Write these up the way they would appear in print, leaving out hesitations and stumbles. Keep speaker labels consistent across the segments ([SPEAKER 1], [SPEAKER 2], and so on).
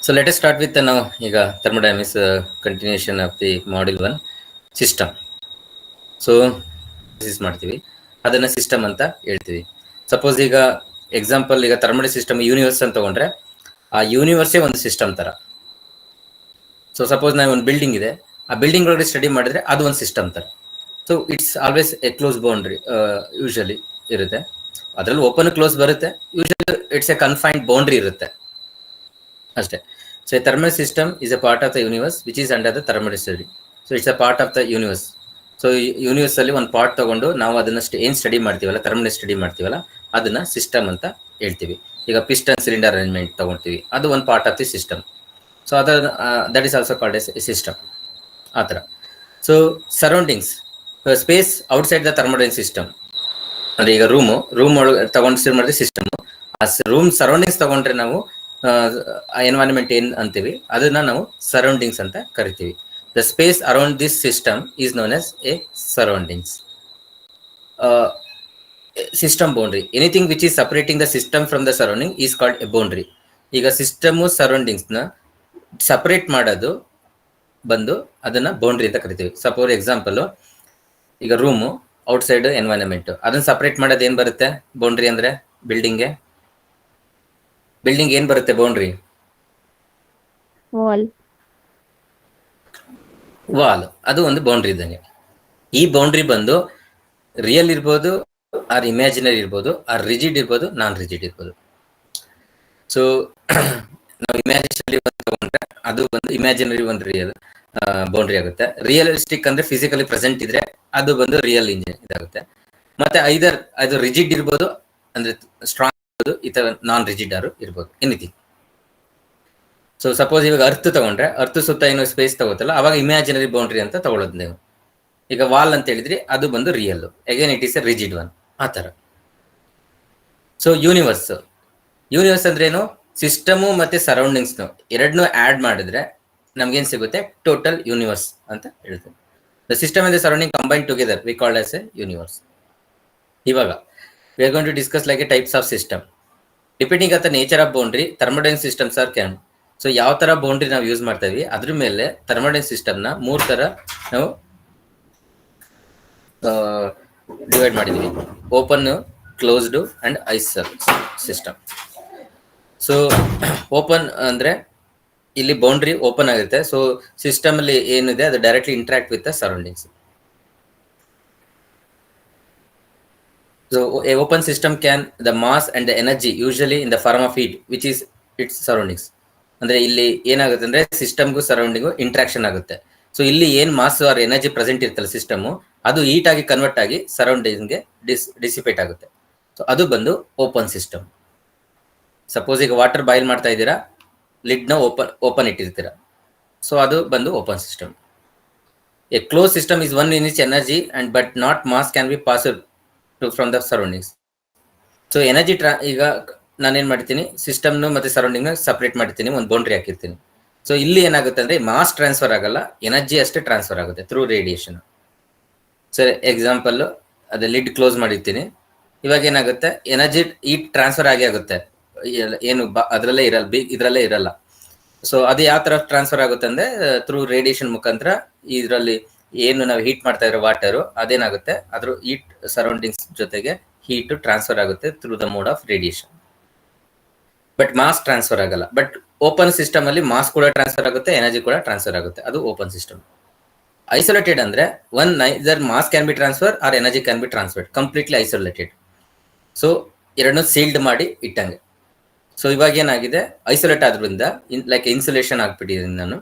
[SPEAKER 1] So let us start with now ಈಗ thermodynamics continuation of the module 1 system. So this ಮಾಡ್ತೀವಿ ಅದನ್ನ system ಅಂತ ಹೇಳ್ತೀವಿ. ಸಪೋಸ್ ಈಗ ಎಕ್ಸಾಂಪಲ್ ಈಗ ಥರ್ಮೋಡೈನಮಿಕ್ ಸಿಸ್ಟಮ್ ಯೂನಿವರ್ಸ್ ಅಂತ ತಗೊಂಡ್ರೆ ಆ ಯೂನಿವರ್ಸೇ ಒಂದು ಸಿಸ್ಟಮ್ ತರ. ಸೊ ಸಪೋಸ್ ನಾವು ಒಂದು ಬಿಲ್ಡಿಂಗ್ ಇದೆ, ಆ ಬಿಲ್ಡಿಂಗ್ ಒಳಗಡೆ ಸ್ಟಡಿ ಮಾಡಿದ್ರೆ ಅದು ಒಂದು ಸಿಸ್ಟಮ್ ತರ. So it's always A close boundary usually ಇರುತ್ತೆ. ಅದರಲ್ಲಿ ಓಪನ್ ಕ್ಲೋಸ್ ಬರುತ್ತೆ, usually it's A confined boundary ಇರುತ್ತೆ ಅಷ್ಟೇ. So a thermal system is a part of the universe which is under the thermodynamics study. So it's a part of the universe. So universe ಅಲ್ಲಿ ಒಂದು part ತಗೊಂಡು ನಾವು ಅದನ್ನ ಏನ್ study ಮಾಡ್ತೀವಲ್ಲ, thermodynamics study ಮಾಡ್ತೀವಲ್ಲ, ಅದನ್ನ ಸಿಸ್ಟಮ್ ಅಂತ ಹೇಳ್ತೀವಿ. ಈಗ ಪಿಸ್ಟನ್ ಸಿಲಿಂಡರ್ ಅರೇಂಜ್ಮೆಂಟ್ ತಗೊಳ್ತೀವಿ, ಅದು ಒಂದು part of the system. So ಅದ that is also called as system ಆ ಥರ. So surroundings space outside the thermodynamic system ಅಂದ್ರೆ ಈಗ ರೂಮ್ ಒಳಗೆ ತಗೊಂಡು ಮಾಡಿದ್ರೆ ಸಿಸ್ಟಮ್. ಆ ರೂಮ್ ಸರೌಂಡಿಂಗ್ಸ್ ತಗೊಂಡ್ರೆ ನಾವು ಎನ್ವೈರನ್ಮೆಂಟ್ ಏನ್ ಅಂತೀವಿ ಅದನ್ನ ನಾವು ಸರೌಂಡಿಂಗ್ಸ್ ಅಂತ ಕರಿತೀವಿ. The space around this system is known as A surroundings. System boundary, anything which is separating the system from the surrounding is called A boundary. ಈಗ ಸಿಸ್ಟಮ್ ಸರೌಂಡಿಂಗ್ಸ್ ನ ಸಪರೇಟ್ ಮಾಡೋದು ಬಂದು ಅದನ್ನ ಬೌಂಡ್ರಿ ಅಂತ ಕರಿತೀವಿ. ಸಪೋಸ್ ಎಕ್ಸಾಂಪಲ್ ಈಗ room outside environment, ಅದನ್ನ separate ಮಾಡೋದು ಏನ್ ಬರುತ್ತೆ ಬೌಂಡ್ರಿ ಅಂದ್ರೆ? ಬಿಲ್ಡಿಂಗ್ ಏನ್ ಬರುತ್ತೆ ಬೌಂಡ್ರಿ? ವಾಲ್. ಅದು ಒಂದು ಬೌಂಡ್ರಿ ಇದ್ದಂಗೆ. ಈ ಬೌಂಡ್ರಿ ಬಂದು ರಿಯಲ್ ಇರ್ಬೋದು, ಆರ್ ಇಮ್ಯಾಜಿನರಿ ಇರ್ಬೋದು, ಆರ್ ರಿಜಿಡ್ ಇರ್ಬೋದು, ನಾನ್ ರಿಜಿಡ್ ಇರ್ಬೋದು. ಸೊ ನಾವು ಇಮ್ಯಾಜಿನರಿ ತಗೊಂಡ್ರೆ ಅದು ಒಂದು ಇಮ್ಯಾಜಿನರಿ ಒಂದು ರಿಯಲ್ ಬೌಂಡ್ರಿ ಆಗುತ್ತೆ. ರಿಯಲಿಸ್ಟಿಕ್ ಅಂದ್ರೆ ಫಿಸಿಕಲಿ ಪ್ರೆಸೆಂಟ್ ಇದ್ರೆ ಅದು ಬಂದು ರಿಯಲ್ ಇದಾಗುತ್ತೆ. ಮತ್ತೆ ಐದರ್ ಅದು ರಿಜಿಡ್ ಇರ್ಬೋದು ಅಂದ್ರೆ ಸ್ಟ್ರಾಂಗ್, ಇತರ ನಾನ್ ರಿಜಿಡ್ ಇರ್ಬೋದು, ಎನಿಥಿಂಗ್. ಸೊ ಸಪೋಸ್ ಇವಾಗ ಅರ್ತ್ ತಗೊಂಡ್ರೆ ಅರ್ತ್ ಸುತ್ತ ಏನೋ ಸ್ಪೇಸ್ ತಗೋತಲ್ಲ, ಅವಾಗ ಇಮ್ಯಾಜಿನರಿ ಬೌಂಡ್ರಿ ಅಂತ ತಗೊಳ್ಳೋದು ನೀವು. ಈಗ ವಾಲ್ ಅಂತ ಹೇಳಿದ್ರಿ, ಅದು ಬಂದು real, again it is A rigid one ಆ ತರ. ಸೊ ಯೂನಿವರ್ಸ್ ಅಂದ್ರೆ ಏನು? ಸಿಸ್ಟಮು ಮತ್ತೆ ಸರೌಂಡಿಂಗ್ಸ್ ಎರಡನ್ನೂ ಆಡ್ ಮಾಡಿದ್ರೆ ನಮ್ಗೇನ್ ಸಿಗುತ್ತೆ? ಟೋಟಲ್ ಯೂನಿವರ್ಸ್ ಅಂತ ಹೇಳ್ತೇವೆ. The system and the surrounding combine together we called as A universe. ಇವಾಗ we are going to discuss like a types of system depending on the nature of boundary. Thermodynamic systems are can. So ಯಾವ ತರ boundary ನಾವು use ಮಾಡ್ತಾ ಇದೀವಿ ಅದ್ರ ಮೇಲೆ thermodynamic system ನ ಮೂರ್ ತರ ನಾವು ಡಿವೈಡ್ ಮಾಡಿದೀವಿ: open, closed and Eicher system. So open ಅಂದ್ರೆ ಇಲ್ಲಿ ಬೌಂಡ್ರಿ ಓಪನ್ ಆಗುತ್ತೆ. ಸೊ ಸಿಸ್ಟಮ್ ಅಲ್ಲಿ ಏನಿದೆ ಅದು directly interact with the surroundings. So a open system can the mass and the energy usually in the form of heat which is its surroundings. ಅಂದ್ರೆ ಇಲ್ಲಿ ಏನಾಗುತ್ತೆ ಅಂದ್ರೆ ಸಿಸ್ಟಮ್ಗೂ ಸರೌಂಡಿಂಗು ಇಂಟ್ರಾಕ್ಷನ್ ಆಗುತ್ತೆ. ಸೊ ಇಲ್ಲಿ ಏನ್ ಮಾಸ್ ಆರ್ ಎನರ್ಜಿ ಪ್ರೆಸೆಂಟ್ ಇರ್ತಲ್ಲ system, ಅದು ಹೀಟ್ ಆಗಿ ಕನ್ವರ್ಟ್ ಆಗಿ ಸರೌಂಡಿಂಗ್ಗೆ ಡಿಸಿಪೇಟ್ ಆಗುತ್ತೆ. ಸೊ ಅದು ಬಂದು ಓಪನ್ ಸಿಸ್ಟಮ್. ಸಪೋಸ್ ಈಗ ವಾಟರ್ ಬಾಯ್ಲ್ ಮಾಡ್ತಾ ಇದ್ದೀರಾ, ಲಿಡ್ ನ ಓಪನ್ ಇಟ್ಟಿರ್ತೀರಾ, ಸೊ ಅದು ಬಂದು open system. A close system is one in its energy and but not mass can be passed from the surroundings. So energy ಈಗ ನಾನೇನ್ ಮಾಡ್ತೀನಿ, ಸಿಸ್ಟಮ್ನು ಮತ್ತೆ ಸರೌಂಡಿಂಗ್ ಸಪರೇಟ್ ಮಾಡಿರ್ತೀನಿ, ಒಂದು ಬೌಂಡ್ರಿ ಹಾಕಿರ್ತೀನಿ. ಸೊ ಇಲ್ಲಿ ಏನಾಗುತ್ತೆ ಅಂದ್ರೆ ಮಾಸ್ ಟ್ರಾನ್ಸ್ಫರ್ ಆಗಲ್ಲ, ಎನರ್ಜಿ ಅಷ್ಟೇ ಟ್ರಾನ್ಸ್ಫರ್ ಆಗುತ್ತೆ ಥ್ರೂ ರೇಡಿಯೇಷನ್. ಸೊ ಎಕ್ಸಾಂಪಲ್ ಅದೇ ಲಿಡ್ ಕ್ಲೋಸ್ ಮಾಡಿರ್ತೀನಿ, ಇವಾಗ ಏನಾಗುತ್ತೆ ಎನರ್ಜಿ ಹೀಟ್ ಟ್ರಾನ್ಸ್ಫರ್ ಆಗುತ್ತೆ, ಏನು ಅದರಲ್ಲೇ ಇದ್ರಲ್ಲೇ ಇರಲ್ಲ. ಸೊ ಅದು ಯಾವ ತರ ಟ್ರಾನ್ಸ್ಫರ್ ಆಗುತ್ತೆ ಅಂದ್ರೆ ಥ್ರೂ ರೇಡಿಯೇಷನ್ ಮುಖಾಂತರ. ಇದರಲ್ಲಿ ಏನು ನಾವು ಹೀಟ್ ಮಾಡ್ತಾ ಇರೋ ವಾಟರು ಅದೇನಾಗುತ್ತೆ, ಅದ್ರ ಹೀಟ್ ಸರೌಂಡಿಂಗ್ಸ್ ಜೊತೆಗೆ ಹೀಟ್ ಟ್ರಾನ್ಸ್ಫರ್ ಆಗುತ್ತೆ through the mode of radiation, but mass transfer ಆಗಲ್ಲ. ಬಟ್ ಓಪನ್ ಸಿಸ್ಟಮ್ ಅಲ್ಲಿ ಮಾಸ್ ಕೂಡ ಟ್ರಾನ್ಸ್ಫರ್ ಆಗುತ್ತೆ, ಎನರ್ಜಿ ಕೂಡ ಟ್ರಾನ್ಸ್ಫರ್ ಆಗುತ್ತೆ, ಅದು ಓಪನ್ ಸಿಸ್ಟಮ್. ಐಸೋಲೇಟೆಡ್ ಅಂದ್ರೆ one neither mass can be transfer or energy can be transferred, completely isolated. So ಎರಡನ್ನೂ sealed ಮಾಡಿ ಇಟ್ಟಂಗೆ. ಸೊ ಇವಾಗ ಏನಾಗಿದೆ, ಐಸೋಲೇಟ್ ಆದ್ರಿಂದ ಲೈಕ್ ಇನ್ಸುಲೇಷನ್ ಆಗ್ಬಿಟ್ಟಿದ್ದೀನಿ ನಾನು,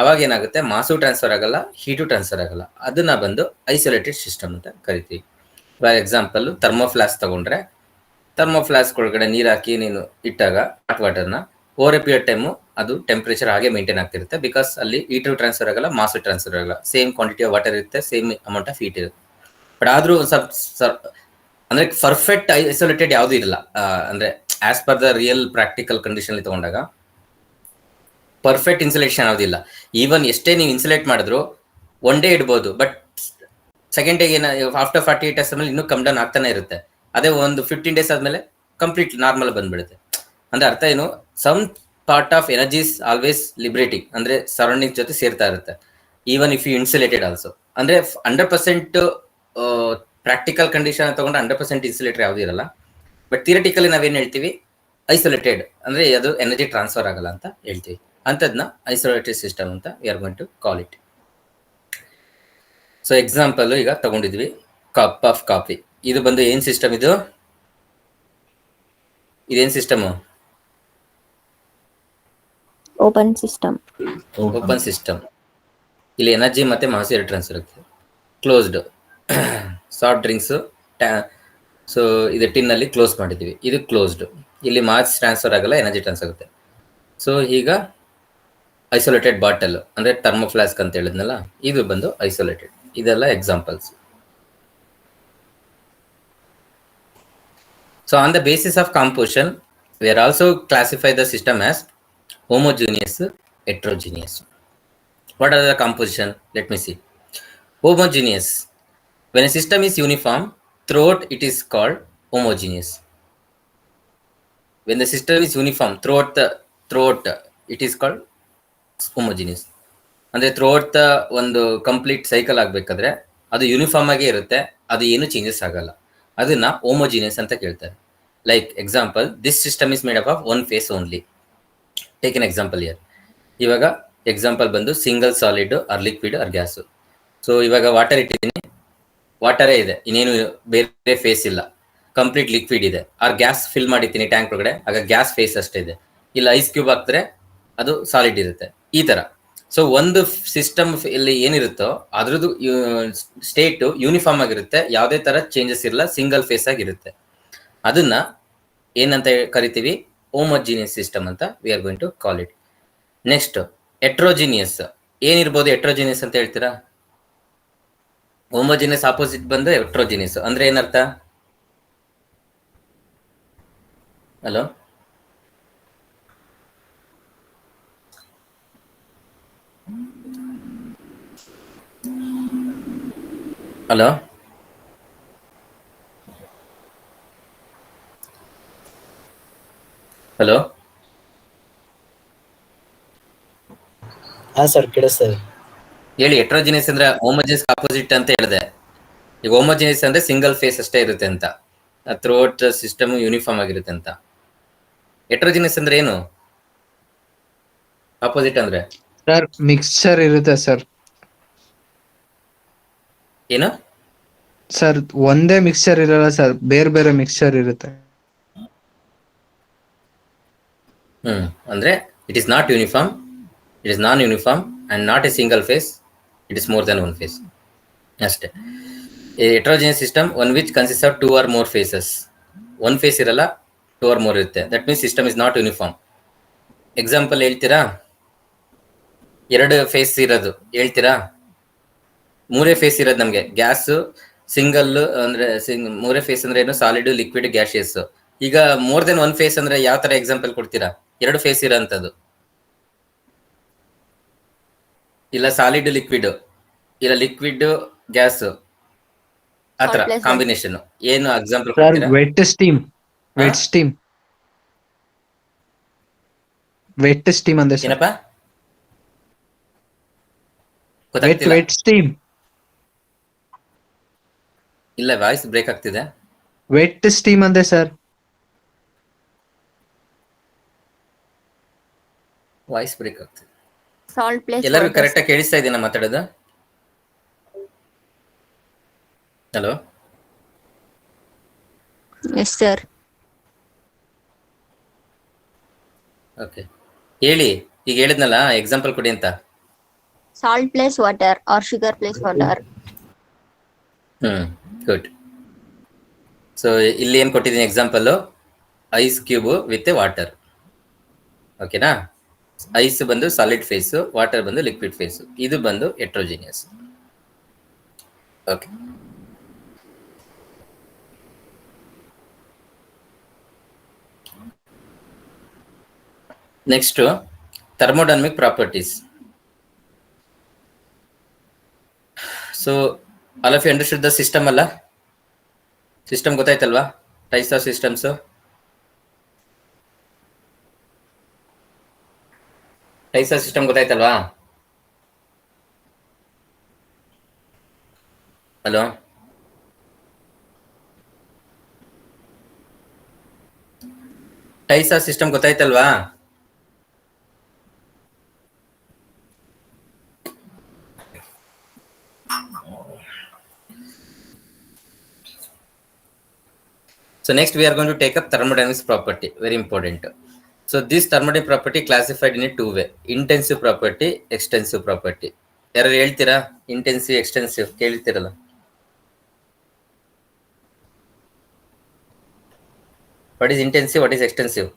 [SPEAKER 1] ಅವಾಗ ಏನಾಗುತ್ತೆ ಮಾಸು ಟ್ರಾನ್ಸ್ಫರ್ ಆಗಲ್ಲ, ಹೀಟು ಟ್ರಾನ್ಸ್ಫರ್ ಆಗಲ್ಲ, ಅದನ್ನ ಬಂದು ಐಸೋಲೇಟೆಡ್ ಸಿಸ್ಟಮ್ ಅಂತ ಕರಿತೀವಿ. ಫಾರ್ ಎಕ್ಸಾಂಪಲ್ ಥರ್ಮೋಫ್ಲಾಸ್ ತಗೊಂಡ್ರೆ, ಥರ್ಮೋಫ್ಲಾಸ್ಕ್ ಒಳಗಡೆ ನೀರು ಹಾಕಿ ನೀನು ಇಟ್ಟಾಗ ಹಾಟ್ ವಾಟರ್ನ ಓವರ್ ಎ ಪೀರಿಯಡ್ ಟೈಮು ಅದು ಟೆಂಪರೇಚರ್ ಹಾಗೆ ಮೇಂಟೈನ್ ಆಗ್ತಿರುತ್ತೆ, ಬಿಕಾಸ್ ಅಲ್ಲಿ ಹೀಟು ಟ್ರಾನ್ಸ್ಫರ್ ಆಗಲ್ಲ, ಮಾಸು ಟ್ರಾನ್ಸ್ಫರ್ ಆಗಲ್ಲ, ಸೇಮ್ ಕ್ವಾಂಟಿಟಿ ಆಫ್ ವಾಟರ್ ಇರುತ್ತೆ, ಸೇಮ್ ಅಮೌಂಟ್ ಆಫ್ ಹೀಟ್ ಇರುತ್ತೆ. ಬಟ್ ಆದ್ರೂ ಅಂದ್ರೆ ಪರ್ಫೆಕ್ಟ್ ಐಸೋಲೇಟೆಡ್ ಯಾವುದು ಇರಲ್ಲ. ಅಂದ್ರೆ as per the real practical condition ತಗೊಂಡಾಗ ಪರ್ಫೆಕ್ಟ್ ಇನ್ಸುಲೇಷನ್ ಯಾವುದಿಲ್ಲ. ಈವನ್ ಎಷ್ಟೇ ನೀವು ಇನ್ಸುಲೇಟ್ ಮಾಡಿದ್ರು ಒನ್ ಡೇ ಇಡ್ಬೋದು, but second day after 48 hours ಆದ್ಮೇಲೆ ಇನ್ನೂ ಕಮ್ ಡೌನ್ ಆಗ್ತಾನೆ ಇರುತ್ತೆ. ಅದೇ ಒಂದು 15 days ಆದ್ಮೇಲೆ ಕಂಪ್ಲೀಟ್ ನಾರ್ಮಲ್ ಬಂದ್ಬಿಡುತ್ತೆ. ಅಂದ್ರೆ ಅರ್ಥ ಏನು, some part of energy is always liberating, ಅಂದ್ರೆ ಸರೌಂಡಿಂಗ್ ಜೊತೆ ಸೇರ್ತಾ ಇರುತ್ತೆ. Even if you insulated also, ಅಂದ್ರೆ 100% ಪ್ರಾಕ್ಟಿಕಲ್ ಕಂಡೀಷನ್ ತಗೊಂಡ್ರೆ 100% ಇನ್ಸುಲೇಟರ್ ಯಾವ್ದು ಇರಲ್ಲ. ಬಟ್ ಥಿಯರಿಟಿಕಲಿ ನಾವೇನ್ ಹೇಳ್ತೀವಿ, ಐಸೋಲೇಟೆಡ್ ಅಂದ್ರೆ ಅದು ಎನರ್ಜಿ ಟ್ರಾನ್ಸ್ಫರ್ ಆಗಲ್ಲ ಅಂತ ಹೇಳ್ತೀವಿ. ಅಂತದ್ನ ಐಸೋಲೇಟೆಡ್ ಸಿಸ್ಟಮ್ ಅಂತ we are going to call it. So example ಈಗ ತಗೊಂಡಿದ್ವಿ, ಕಪ್ ಆಫ್ ಕಾಫಿ. ಇದು ಬಂದು ಏನ್ ಸಿಸ್ಟಮ್, ಇದೇನ್ system?
[SPEAKER 2] Open system.
[SPEAKER 1] Open system. ಇಲ್ಲಿ ಎನರ್ಜಿ ಮತ್ತೆ ಮಾಸ್ ಎರಡು ಟ್ರಾನ್ಸ್ಫರ್ ಆಗುತ್ತೆ. ಕ್ಲೋಸ್ಡ್ ಸಾಫ್ಟ್ ಡ್ರಿಂಕ್ಸ್, ಸೊ ಇದು ಟಿನ್ ಅಲ್ಲಿ ಕ್ಲೋಸ್ ಮಾಡಿದ್ದೀವಿ, ಇದು ಕ್ಲೋಸ್ಡ್. ಇಲ್ಲಿ ಮಾಸ್ ಟ್ರಾನ್ಸ್ಫರ್ ಆಗಲ್ಲ, ಎನರ್ಜಿ ಟ್ರಾನ್ಸ್ಫರ್ ಆಗುತ್ತೆ. ಸೊ ಈಗ ಐಸೋಲೇಟೆಡ್ ಬಾಟಲ್ ಅಂದ್ರೆ ಥರ್ಮೋಫ್ಲಾಸ್ಕ್ ಅಂತ ಹೇಳಿದ್ನಲ್ಲ, ಇದು ಬಂದು ಐಸೋಲೇಟೆಡ್. ಇದೆಲ್ಲ examples. So on the basis of composition, we are also classify the system as homogeneous, heterogeneous. What are the composition? Let me see. Homogeneous. When a system is uniform throughout, it is called homogeneous. When the system is uniform throughout, it is called homogeneous. ಅಂದ್ರೆ throughout ಒಂದು complete cycle ಆಗ್ಬೇಕಾದ್ರೆ ಅದು uniform ಆಗೇ ಇರುತ್ತೆ, ಅದು ಏನು changes ಆಗಲ್ಲ, ಅದನ್ನ ಹೋಮೋಜಿನಿಯಸ್ ಅಂತ ಕೇಳ್ತಾರೆ. Like example, this system is made up of one phase only. Take an example here. ಇವಾಗ ಎಕ್ಸಾಂಪಲ್ ಬಂದು single solid or liquid or gas. So ಇವಾಗ ವಾಟರ್ ಇಟ್ಟಿದ್ದೀನಿ, ವಾಟರೇ ಇದೆ, ಇನ್ನೇನು ಬೇರೆ ಫೇಸ್ ಇಲ್ಲ, ಕಂಪ್ಲೀಟ್ ಲಿಕ್ವಿಡ್ ಇದೆ. ಆರ್ ಗ್ಯಾಸ್ ಫಿಲ್ ಮಾಡಿದ್ದೀನಿ ಟ್ಯಾಂಕ್ ಒಳಗಡೆ, ಆಗ ಗ್ಯಾಸ್ ಫೇಸ್ ಅಷ್ಟೇ ಇದೆ. ಇಲ್ಲ ಐಸ್ ಕ್ಯೂಬ್ ಹಾಕಿದ್ರೆ ಅದು ಸಾಲಿಡ್ ಇರುತ್ತೆ, ಈ ತರ. ಸೊ ಒಂದು ಸಿಸ್ಟಮ್ ಇಲ್ಲಿ ಏನಿರುತ್ತೋ ಅದ್ರದ್ದು ಸ್ಟೇಟ್ ಯೂನಿಫಾರ್ಮ್ ಆಗಿರುತ್ತೆ, ಯಾವುದೇ ತರ ಚೇಂಜಸ್ ಇರಲ್ಲ, ಸಿಂಗಲ್ ಫೇಸ್ ಆಗಿರುತ್ತೆ. ಅದನ್ನ ಏನಂತ ಕರಿತೀವಿ, ಹೋಮೋಜಿನಿಯಸ್ ಸಿಸ್ಟಮ್ ಅಂತ we are going to call it. Next heterogeneous. ಏನಿರ್ಬೋದು ಹೆಟ್ರೋಜಿನಿಯಸ್ ಅಂತ ಹೇಳ್ತೀರಾ? ಹೋಮೋಜಿನಿಯಸ್ ಆಪೋಸಿಟ್ ಬಂದು ಹೆಟ್ರೋಜಿನಿಯಸ್ ಅಂದ್ರೆ ಏನರ್ಥ? ಹಲೋ ಹಲೋ ಹಲೋ
[SPEAKER 3] ಹಾ ಸರ್, ಕೇಳಿಸ್ತದೆ
[SPEAKER 1] ಹೇಳಿ. ಹೆಟ್ರೋಜಿನಿಯಸ್ ಅಂದ್ರೆ ಹೋಮೋಜಿನಿಯಸ್ ಆಪೋಸಿಟ್ ಅಂತ ಹೇಳಿದೆ. ಈಗ ಹೋಮೋಜಿನಿಯಸ್ ಅಂದ್ರೆ ಸಿಂಗಲ್ ಫೇಸ್ ಅಷ್ಟೇ ಇರುತ್ತೆ ಅಂತ, ಥ್ರೂಔಟ್ ಸಿಸ್ಟಮ್ ಯೂನಿಫಾರ್ಮ್ ಆಗಿರುತ್ತೆ ಅಂತ. ಹೆಟ್ರೋಜಿನಿಯಸ್ ಅಂದ್ರೆ ಏನು? ಆಪೋಸಿಟ್ ಅಂದ್ರೆ
[SPEAKER 4] ಸರ್ ಮಿಕ್ಸ್ಚರ್ ಇರುತ್ತೆ ಸರ್.
[SPEAKER 1] ಏನು
[SPEAKER 4] ಸರ್ ಒಂದೇ ಮಿಕ್ಸ್ಚರ್ ಇರಲ್ಲ ಸರ್, ಬೇರೆ ಬೇರೆ ಮಿಕ್ಸ್ಚರ್ ಇರುತ್ತೆ.
[SPEAKER 1] ಅಂದ್ರೆ it is not uniform, it is non uniform and not a single phase, it is more than one phase ಅಷ್ಟೇ. Heterogeneous system one which consist of 2 or more phases. One phase ಇರಲ್ಲ, 2 or more ಇರುತ್ತೆ. That means system is not uniform. Example ಹೇಳ್ತೀರಾ? 2 face ಇರೋದು ಹೇಳ್ತೀರಾ? 3 face ಇರೋದು ನಮಗೆ gas single ಅಂದ್ರೆ ಮೂರೇ ಫೇಸ್ ಅಂದ್ರೆ ಏನು? Solid, liquid, gaseous. ಈಗ ಮೋರ್ ದೆನ್ ಒನ್ ಫೇಸ್ ಅಂದ್ರೆ ಯಾವ ತರ ಎಕ್ಸಾಂಪಲ್ ಕೊಡ್ತೀರಾ? 2 ಫೇಸ್ ಇರೋಂಥದ್ದು, ಇಲ್ಲ ಸಾಲಿಡ್ ಲಿಕ್ವಿಡ್, ಇಲ್ಲ ಲಿಕ್ವಿಡ್ ಗ್ಯಾಸ್, ಆತರ ಕಾಂಬಿನೇಷನ್. ಏನು ಎಕ್ಸಾಂಪಲ್
[SPEAKER 4] ಸರ್
[SPEAKER 1] ಕೊಡ್ತೀರಾ?
[SPEAKER 4] Wet steam. ಅಂದೆ ಸರ್.
[SPEAKER 1] ಏನಪ್ಪ ಗೊತ್ತಾಗ್ತಿಲ್ಲ.
[SPEAKER 4] Wet steam.
[SPEAKER 1] ಇಲ್ಲ, ವಾಯ್ಸ್ ಬ್ರೇಕ್ ಆಗ್ತಿದೆ.
[SPEAKER 4] ವೆಟ್ ಸ್ಟೀಮ್ ಅಂದೆ ಸರ್.
[SPEAKER 1] ವಾಯ್ಸ್ ಬ್ರೇಕ್ ಆಗ್ತಿದೆ.
[SPEAKER 2] ಸಾಲ್ಟ್ ಪ್ಲೇಸ್
[SPEAKER 1] ಎಲ್ಲರಿಗೂ ಕರೆಕ್ಟ್ ಆಗಿ ಕೇಳಿಸ್ತಾ ಇದೆಯಾ ಮಾತಾಡೋದು? ಹಲೋ.
[SPEAKER 2] Yes sir.
[SPEAKER 1] ಓಕೆ, ಹೇಳಿ. ಈಗ ಹೇಳಿದ್ನಲ್ಲ, ಎಕ್ಸಾಂಪಲ್ ಕೊಡಿ ಅಂತ.
[SPEAKER 2] Salt plus water or sugar plus water.
[SPEAKER 1] Good. So ಇಲ್ಲಿ ಏನ್ ಕೊಟ್ಟಿದ್ದೀನಿ example? Ice cube with water. ಓಕೆನಾ? ಐಸ್ ಬಂದು ಸಾಲಿಡ್ ಫೇಸ್, ವಾಟರ್ ಬಂದು ಲಿಕ್ವಿಡ್ ಫೇಸ್. ಇದು ಬಂದು heterogeneous. Okay, next thermodynamic properties. So all of you understood the system ಅಲ್ಲ? System ಗೊತ್ತಾಯ್ತಲ್ವಾ? Types of systems. Types of system ಗೊತ್ತಾಯ್ತಲ್ವಾ? ಹಲೋ, ಟೈಪ್ಸ್ ಆಫ್ ಸಿಸ್ಟಮ್ ಗೊತ್ತಾಯ್ತಲ್ವಾ? So next we are going to take up thermodynamics property, very important. So this thermodynamic property classified in a two way, intensive property, extensive property. ಯಾರು ಹೇಳ್ತೀರಾ? Intensive extensive ಕೇಳ್ತಿರಲ್ಲ. What is intensive? What is extensive?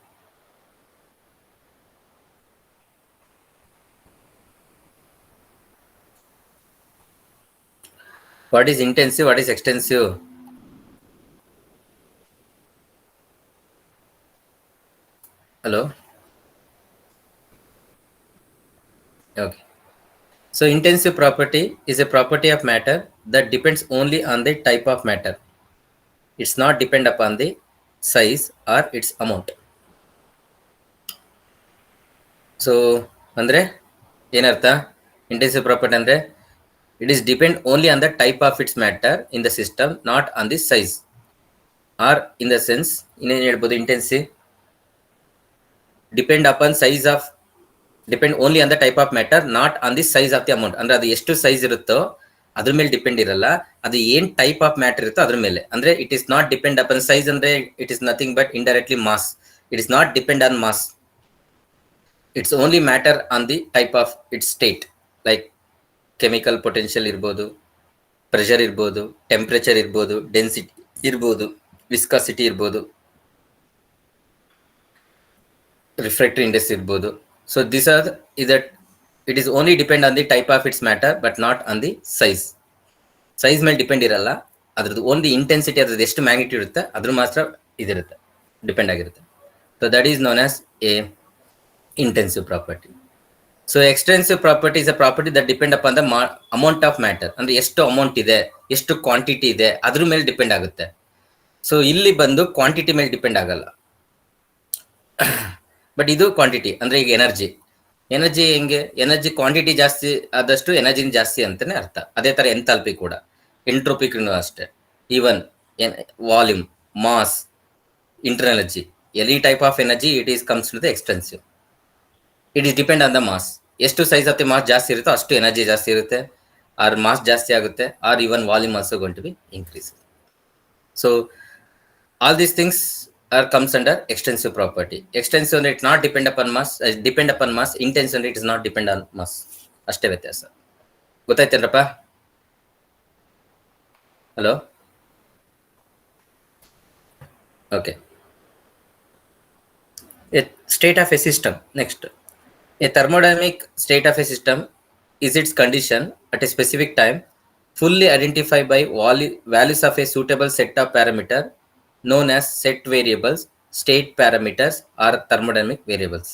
[SPEAKER 1] What is intensive? What is extensive? Hello? Okay. So intensive property is a property of matter that depends only on the type of matter. It's not depend upon the size or its amount. So ಅಂದ್ರೆ ಏನರ್ಥ? Intensive property ಅಂದ್ರೆ it is depend only on the type of its matter in the system, not on the size. Or in the sense, ಇನ್ನೇನು ಹೇಳ್ಬೋದು? Intensive depend upon size of, depend only on the type of matter, not on the size of the amount. ಅಂದ್ರೆ ಅದು ಎಷ್ಟು size ಇರುತ್ತೋ ಅದ್ರ ಮೇಲೆ depend ಇರಲ್ಲ, ಅದು ಏನ್ ಟೈಪ್ ಆಫ್ ಮ್ಯಾಟರ್ ಇರುತ್ತೋ ಅದ್ರ ಮೇಲೆ. ಅಂದ್ರೆ it is not depend upon size ಅಂದ್ರೆ it is nothing but indirectly mass. It is not depend on mass, its only matter on the type of its state. Like chemical potential ಇರ್ಬೋದು, pressure ಇರ್ಬೋದು, temperature ಇರ್ಬೋದು, density ಇರ್ಬೋದು, viscosity ಇರ್ಬೋದು, refractive index ಇರ್ಬೋದು. So this are that it is only depend on the type of its matter but not on the size. Size ಮೇಲೆ depend ಇರಲ್ಲ, ಅದ್ರದ್ದು only intensity, ಅದ್ರದ್ದು ಎಷ್ಟು ಮ್ಯಾಗ್ನಿಟ್ಯೂಡ್ ಇರುತ್ತೆ ಅದ್ರ ಮಾತ್ರ ಇದಿರುತ್ತೆ, ಡಿಪೆಂಡ್ ಆಗಿರುತ್ತೆ. So that is known as A intensive property. So extensive property is a property that depend upon the amount of matter. ಅಂದ್ರೆ ಎಷ್ಟು ಅಮೌಂಟ್ ಇದೆ, ಎಷ್ಟು ಕ್ವಾಂಟಿಟಿ ಇದೆ ಅದ್ರ ಮೇಲೆ ಡಿಪೆಂಡ್ ಆಗುತ್ತೆ. ಸೊ ಇಲ್ಲಿ ಬಂದು ಕ್ವಾಂಟಿಟಿ ಮೇಲೆ ಡಿಪೆಂಡ್ ಆಗಲ್ಲ, ಬಟ್ ಇದು ಕ್ವಾಂಟಿಟಿ. ಅಂದ್ರೆ ಈಗ ಎನರ್ಜಿ ಹೆಂಗೆ, ಎನರ್ಜಿ ಕ್ವಾಂಟಿಟಿ ಜಾಸ್ತಿ ಆದಷ್ಟು ಎನರ್ಜಿ ಜಾಸ್ತಿ ಅಂತಾನೆ ಅರ್ಥ. ಅದೇ ತರ ಎಂಥಾಲ್ಪಿ ಕೂಡ, ಎಂಟ್ರೋಪಿಕ್ ಅಷ್ಟೇ. Even volume, mass, internal energy, any type of energy it is comes to the extensive. It is depend on the mass. ಎಷ್ಟು ಸೈಜ್ ಆಫ್ ದಿ ಮಾಸ್ ಜಾಸ್ತಿ ಇರುತ್ತೋ ಅಷ್ಟು ಎನರ್ಜಿ ಜಾಸ್ತಿ ಇರುತ್ತೆ, ಆರ್ ಮಾಸ್ ಜಾಸ್ತಿ ಆಗುತ್ತೆ, or even volume also going to be increase. So all these things are comes under extensive property. Extensive ಅಂದ್ರೆ it not depend upon mass, depend upon mass. Intensive ಅಂದ್ರೆ it is not depend on mass. ಅಷ್ಟೇ ವ್ಯತ್ಯಾಸ. ಗೊತ್ತಾಯ್ತೇನ್ರಪ್ಪ? Hello, okay. State of a system. Next, a thermodynamic state of a system is its condition at a specific time, fully identified by values of a suitable set of parameters known as set variables, state parameters, or thermodynamic variables.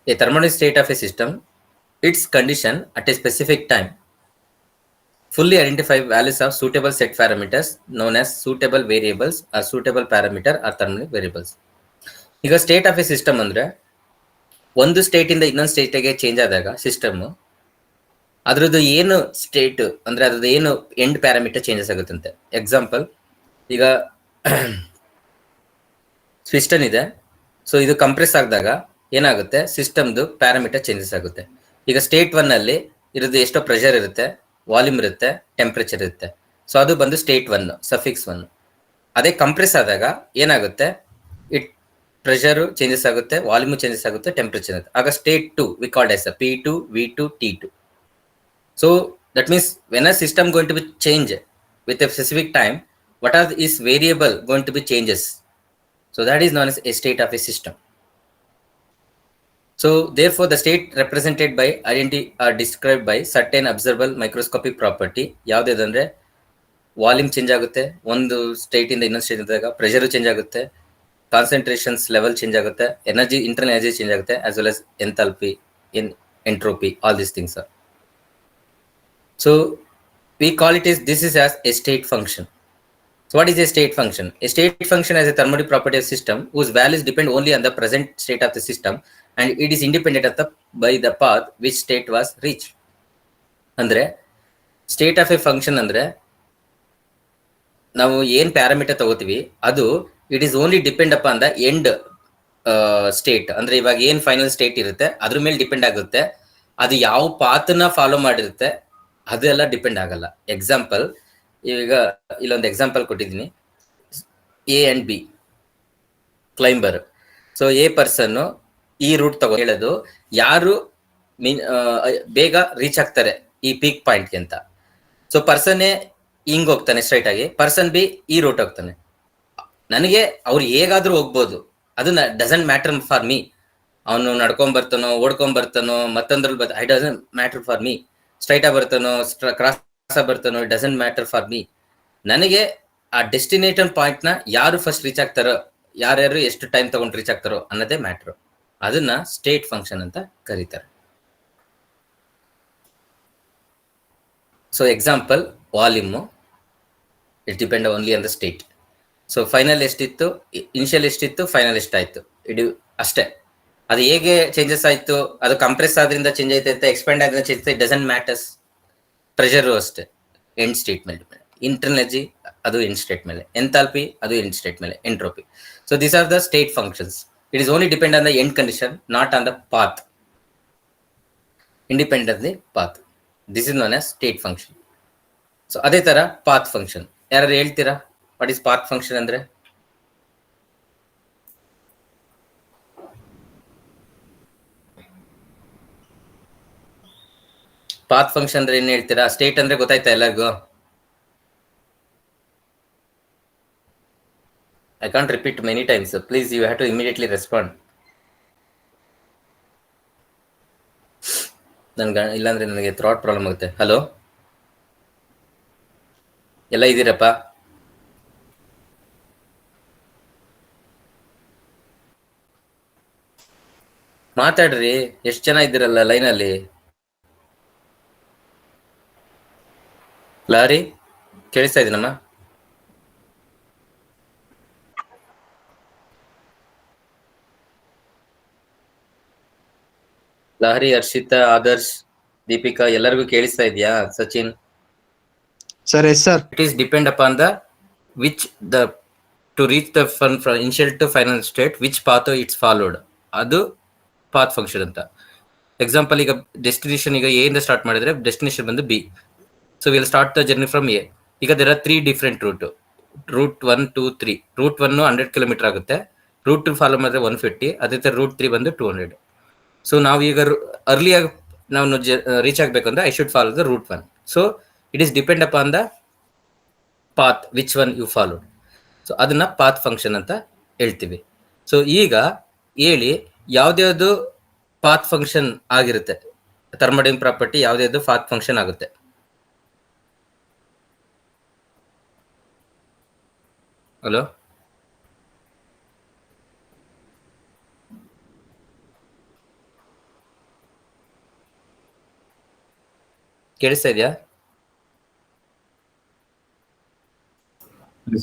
[SPEAKER 1] A thermodynamic state of a system, its condition at a specific time, fully identify values of suitable set parameters known as suitable variables or suitable parameter or thermodynamic variables. ಈಗ state of A system ಅಂದ್ರೆ ಒಂದು state ಇಂದ ಇನ್ನೊಂದು ಸ್ಟೇಟ್ಗೆ change ಆದಾಗ system ಅದ್ರದ್ದು ಏನು state ಅಂದ್ರೆ ಅದ್ರದ್ದು ಏನು ಎಂಡ್ ಪ್ಯಾರಾಮೀಟರ್ ಚೇಂಜಸ್ ಆಗುತ್ತಂತೆ. ಎಕ್ಸಾಂಪಲ್, ಈಗ ಪಿಸ್ಟನ್ ಇದೆ, ಸೊ ಇದು ಕಂಪ್ರೆಸ್ ಆದಾಗ ಏನಾಗುತ್ತೆ, ಸಿಸ್ಟಮ್ದು ಪ್ಯಾರಾಮೀಟರ್ ಚೇಂಜಸ್ ಆಗುತ್ತೆ. ಈಗ ಸ್ಟೇಟ್ 1 ಅಲ್ಲಿ ಇರೋದು ಎಷ್ಟೋ ಪ್ರೆಷರ್ ಇರುತ್ತೆ, ವಾಲ್ಯೂಮ್ ಇರುತ್ತೆ, ಟೆಂಪ್ರೇಚರ್ ಇರುತ್ತೆ. ಸೊ ಅದು ಬಂದು ಸ್ಟೇಟ್ 1, ಸಫಿಕ್ಸ್ 1. ಅದೇ ಕಂಪ್ರೆಸ್ ಆದಾಗ ಏನಾಗುತ್ತೆ, ಪ್ರೆಷರ್ ಚೇಂಜಸ್ ಆಗುತ್ತೆ, ವಾಲ್ಯೂಮ್ ಚೇಂಜಸ್ ಆಗುತ್ತೆ, ಟೆಂಪರೇಚರ್ ಆಗುತ್ತೆ. ಆಗ state 2 we called as P2, V2, T2. So that means when a system going to be change with a specific time, what are is variable going to be changes. So that is known as a state of a system. So therefore the state represented by identity are described by certain observable microscopic property. ಯಾವುದೇದಂದ್ರೆ volume change ಆಗುತ್ತೆ, ಒಂದು state ಇಂದ ಇನ್ನೊಂದು state ಇದ್ದಾಗ pressure change ಆಗುತ್ತೆ, concentrations level change ಆಗುತ್ತೆ, energy, internal energy change ಆಗುತ್ತೆ, as well as enthalpy, entropy, all these things are. So we call it this is as a state function. So what is a state function? A state function is a thermodynamic property of system whose values depend only on the present state of the system and it is independent of by the path which state was reached. ಅಂದ್ರೆ state of A function ಅಂದ್ರೆ ನಾವು ಏನ್ parameter ತಗೋತೀವಿ ಅದು it is only depend upon the end state. ಅಂದ್ರೆ ಇವಾಗ ಏನ್ final state ಇರುತ್ತೆ ಅದ್ರ ಮೇಲೆ ಡಿಪೆಂಡ್ ಆಗುತ್ತೆ. ಅದು ಯಾವ ಪಾತ್ನ ಫಾಲೋ ಮಾಡಿರುತ್ತೆ ಅದೆಲ್ಲ ಡಿಪೆಂಡ್ ಆಗಲ್ಲ. ಎಕ್ಸಾಂಪಲ್, ಈಗ ಇಲ್ಲೊಂದು ಎಕ್ಸಾಂಪಲ್ ಕೊಟ್ಟಿದ್ದೀನಿ. A and B climber. So A person ಈ ರೂಟ್ ತಗೋ ಹೇಳೋದು ಯಾರು ಬೇಗ ರೀಚ್ ಆಗ್ತಾರೆ ಈ ಪೀಕ್ ಪಾಯಿಂಟ್ಗೆ ಅಂತ. ಸೊ ಪರ್ಸನ್ ಎ ಹಿಂಗ್ ಹೋಗ್ತಾನೆ ಸ್ಟ್ರೈಟ್ ಆಗಿ, ಪರ್ಸನ್ ಬಿ ಈ ರೂಟ್ ಹೋಗ್ತಾನೆ. ನನಗೆ ಅವ್ರು ಹೇಗಾದ್ರೂ ಹೋಗ್ಬೋದು, ಅದು ಡಸಂಟ್ ಮ್ಯಾಟರ್ ಫಾರ್ ಮೀ. ಅವನು ನಡ್ಕೊಂಡ್ ಬರ್ತಾನೋ ಓಡ್ಕೊಂಡ್ ಬರ್ತಾನೋ ಮತ್ತೊಂದ್ರಲ್ಲಿ I doesn't matter for me. Straight ಆಗಿ ಬರ್ತಾನೋ ಕ್ರಾಸ್ ಬರ್ತಾನೋ it doesn't matter for me. ನನಗೆ ಆ ಡೆಸ್ಟಿನೇಷನ್ ಪಾಯಿಂಟ್ ನ ಯಾರು ಫಸ್ಟ್ ರೀಚ್ ಆಗ್ತಾರೋ, ಯಾರ್ಯಾರು ಎಷ್ಟು ಟೈಮ್ ತಗೊಂಡು ರೀಚ್ ಆಗ್ತಾರೋ ಅನ್ನೋದೇ ಮ್ಯಾಟ್ರು. ಅದನ್ನ ಸ್ಟೇಟ್ ಫಂಕ್ಷನ್ ಅಂತ ಕರೀತಾರೆ. So example, volume it depend only on the state. So final ಎಷ್ಟಿತ್ತು, ಇನಿಷಿಯಲ್ ಎಷ್ಟಿತ್ತು, ಫೈನಲ್ ಎಷ್ಟಾಯ್ತು, ಇದು ಅಷ್ಟೇ. ಅದು ಹೇಗೆ ಚೇಂಜಸ್ ಆಯ್ತು, ಅದು ಕಂಪ್ರೆಸ್ ಆದ್ರಿಂದ ಚೇಂಜ್ ಆಯ್ತೈತೆ, ಎಕ್ಸ್ಪ್ಯಾಂಡ್ ಆದ್ರಿಂದ ಚೇಂಜ್ ಆಯ್ತು, ಡಸಂಟ್ ಮ್ಯಾಟರ್ಸ್. ಪ್ರೆಷರು ಅಷ್ಟೇ, ಎಂಡ್ ಸ್ಟೇಟ್ ಮೇಲೆ. ಇಂಟರ್ನಲ್ ಎನರ್ಜಿ ಅದು ಎಂಡ್ ಸ್ಟೇಟ್ ಮೇಲೆ, ಎಂಥಾಲ್ಪಿ ಅದು ಎಂಡ್ ಸ್ಟೇಟ್ ಮೇಲೆ, entropy. So these are the state functions. It is only depend on the end condition, not on the path. Independently path, this is known as state function. So ಅದೇ ತರ path function. ಯಾರು ಹೇಳ್ತೀರಾ what is path function ಅಂದ್ರೆ? Path function ಅಂದ್ರೆ ಏನ್ ಹೇಳ್ತೀರಾ? State ಅಂದ್ರೆ ಗೊತ್ತಾಯ್ತಾ ಎಲ್ಲರಿಗೂ? I can't repeat many times, so please you have to immediately respond. ಇಲ್ಲಾಂದ್ರೆ ನನಗೆ ಥ್ರಾಟ್ ಪ್ರಾಬ್ಲಮ್ ಆಗುತ್ತೆ. ಹಲೋ, ಎಲ್ಲ ಇದ್ದೀರಪ್ಪ? ಮಾತಾಡ್ರಿ, ಎಷ್ಟು ಜನ ಇದ್ದೀರಲ್ಲ ಲೈನಲ್ಲಿ. ಲಾರಿ ಕೇಳಿಸ್ತಾ ಇದೀನಮ್ಮ? ಲಹರಿ, ಹರ್ಷಿತಾ, ಆದರ್ಶ್, ದೀಪಿಕಾ ಎಲ್ಲರಿಗೂ ಕೇಳಿಸ್ತಾ ಇದೆಯಾ? Sachin
[SPEAKER 4] sir, yes sir.
[SPEAKER 1] It is depend upon the which the to reach the initial to final state which path its followed, ಅದು ಪಾತ್ ಫಂಕ್ಷನ್ ಅಂತ. ಎಕ್ಸಾಂಪಲ್, ಈಗ ಡೆಸ್ಟಿನೇಷನ್ ಈಗ ಎ ಇಂದ ಸ್ಟಾರ್ಟ್ ಮಾಡಿದ್ರೆ ಡೆಸ್ಟಿನೇಷನ್ ಬಂದು B. So will start the journey from A. ಈಗ there are 3 different route 1, 2, 3. Route 1 100 kilometre ಆಗುತ್ತೆ, route 2 follow ಮಾಡಿದ್ರೆ 150, ಅದೇ ತರ ರೂಟ್ 3 ಬಂದು 200. ಸೊ ನಾವು ಈಗ ಅರ್ಲಿಯಾಗಿ ನಾವು ರೀಚ್ ಆಗ್ಬೇಕಂದ್ರೆ I should follow the route 1. So it is depend upon the path which one you follow. So ಅದನ್ನ ಪಾತ್ ಫಂಕ್ಷನ್ ಅಂತ ಹೇಳ್ತೀವಿ. ಸೊ ಈಗ ಹೇಳಿ, ಯಾವ್ದ್ಯಾವ್ದು ಪಾತ್ ಫಂಕ್ಷನ್ ಆಗಿರುತ್ತೆ? ಥರ್ಮೋಡೈನಮಿಕ್ ಪ್ರಾಪರ್ಟಿ ಯಾವ್ದ್ಯಾವ್ದು ಪಾತ್ ಫಂಕ್ಷನ್ ಆಗುತ್ತೆ? ಹಲೋ, ಕೇಳಿಸ್ತಾ ಇದೆಯಾ?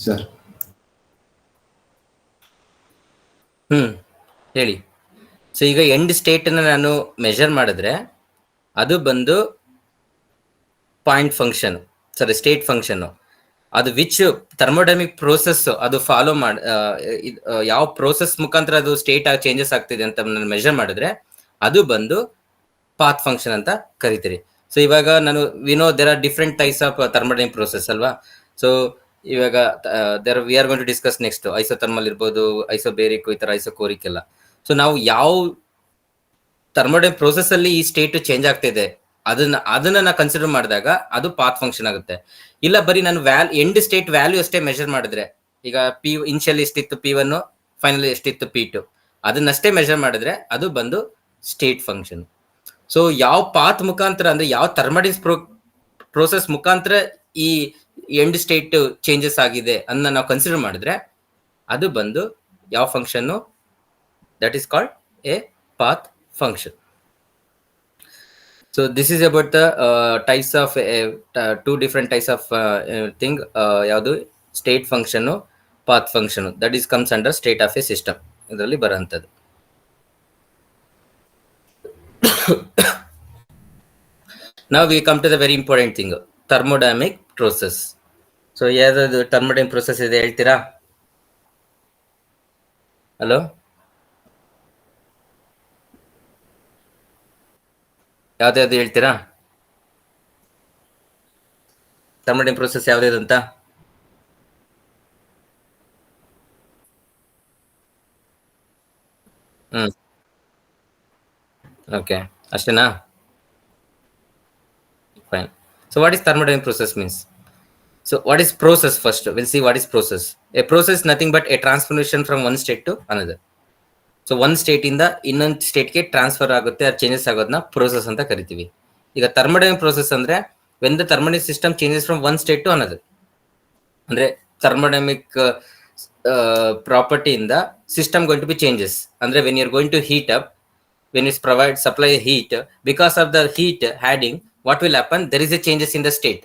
[SPEAKER 4] ಸರ್,
[SPEAKER 1] ಹೇಳಿ. ಸೊ ಈಗ ಎಂಡ್ ಸ್ಟೇಟ್ ಅನ್ನ ನಾನು ಮೆಜರ್ ಮಾಡಿದ್ರೆ ಅದು ಬಂದು ಪಾಯಿಂಟ್ ಫಂಕ್ಷನ್, ಸಾರಿ ಸ್ಟೇಟ್ ಫಂಕ್ಷನ್. ಅದು ವಿಚ್ ಥರ್ಮೋಡೈನಮಿಕ್ ಪ್ರೋಸೆಸ್ ಅದು ಫಾಲೋ ಮಾಡಿ, ಯಾವ ಪ್ರೋಸೆಸ್ ಮುಖಾಂತರ ಅದು ಸ್ಟೇಟ್ ಚೇಂಜಸ್ ಆಗ್ತಿದೆ ಅಂತ ಮೆಜರ್ ಮಾಡಿದ್ರೆ ಅದು ಬಂದು ಪಾತ್ ಫಂಕ್ಷನ್ ಅಂತ ಕರಿತೀರಿ. ಸೊ ಇವಾಗ ನಾನು we know there are different types of thermodynamic process ಅಲ್ವಾ? ಸೊ ಇವಾಗ we are going to discuss next isothermal ಇರ್ಬೋದು, ಐಸೋಬೇರಿಕ್, ಈ ತರ ಐಸೋಕೋರಿಕ್ ಎಲ್ಲ. ಸೊ ನಾವು ಯಾವ ಥರ್ಮೋಡೈನಮಿಕ್ ಪ್ರೋಸೆಸ್ ಅಲ್ಲಿ ಈ ಸ್ಟೇಟ್ ಚೇಂಜ್ ಆಗ್ತಿದೆ ಅದನ್ನ ನಾ ಕನ್ಸಿಡರ್ ಮಾಡಿದಾಗ ಅದು ಪಾತ್ ಫಂಕ್ಷನ್ ಆಗುತ್ತೆ. ಇಲ್ಲ ಬರೀ ನಾನು ಎಂಡ್ ಸ್ಟೇಟ್ ವ್ಯಾಲ್ಯೂ ಅಷ್ಟೇ ಮೆಜರ್ ಮಾಡಿದ್ರೆ, ಈಗ ಪಿ ಇನಿಷಿಯಲ್ ಎಷ್ಟಿತ್ತು P1, ಫೈನಲ್ ಎಷ್ಟಿತ್ತು P2, ಅದನ್ನಷ್ಟೇ ಮೆಜರ್ ಮಾಡಿದ್ರೆ ಅದು ಬಂದು ಸ್ಟೇಟ್ ಫಂಕ್ಷನ್. ಸೊ ಯಾವ ಪಾತ್ ಮುಖಾಂತರ ಅಂದ್ರೆ ಯಾವ ಥರ್ಮೋಡೈನಮಿಕ್ ಪ್ರೋಸೆಸ್ ಮುಖಾಂತರ ಈ ಎಂಡ್ ಸ್ಟೇಟ್ ಚೇಂಜಸ್ ಆಗಿದೆ ಅನ್ನ ನಾವು ಕನ್ಸಿಡರ್ ಮಾಡಿದ್ರೆ ಅದು ಬಂದು ಯಾವ function? That is called A path function. So this is about the types of 2 different types of thing. ಯಾವುದು state function, path function, that is comes under state of A system. ಇದರಲ್ಲಿ ಬರೋಂಥದ್ದು. Now we come to the very important thing, thermodynamic process. So ಯಾವ್ದು thermodynamic process ಇದೆ ಹೇಳ್ತೀರಾ? Hello, ಯಾವ್ದು ಹೇಳ್ತೀರಾ? thermodynamic process ಯಾವ್ದು ಅಂತ? Okay, ಅಷ್ಟೇನಾ? Fine. So what is thermodynamic process means? So what is process first? We'll see what is process. A process is nothing but a transformation from one state to another. So ಒಂದು ಸ್ಟೇಟಿಂದ ಇನ್ನೊಂದು ಸ್ಟೇಟ್ಗೆ transfer ಆಗುತ್ತೆ, ಅದು changes ಆಗೋದನ್ನ process ಅಂತ ಕರಿತೀವಿ. ಈಗ thermodynamic process ಅಂದ್ರೆ when the thermodynamic system changes from one state to another. ಅಂದ್ರೆ ಥರ್ಮೋಡೈನಮಿಕ್ ಪ್ರಾಪರ್ಟಿಯಿಂದ system going to be changes. ಅಂದ್ರೆ when you're going to heat up, when it's provide supply heat, because of the heat adding, what will happen, there is a changes in the state.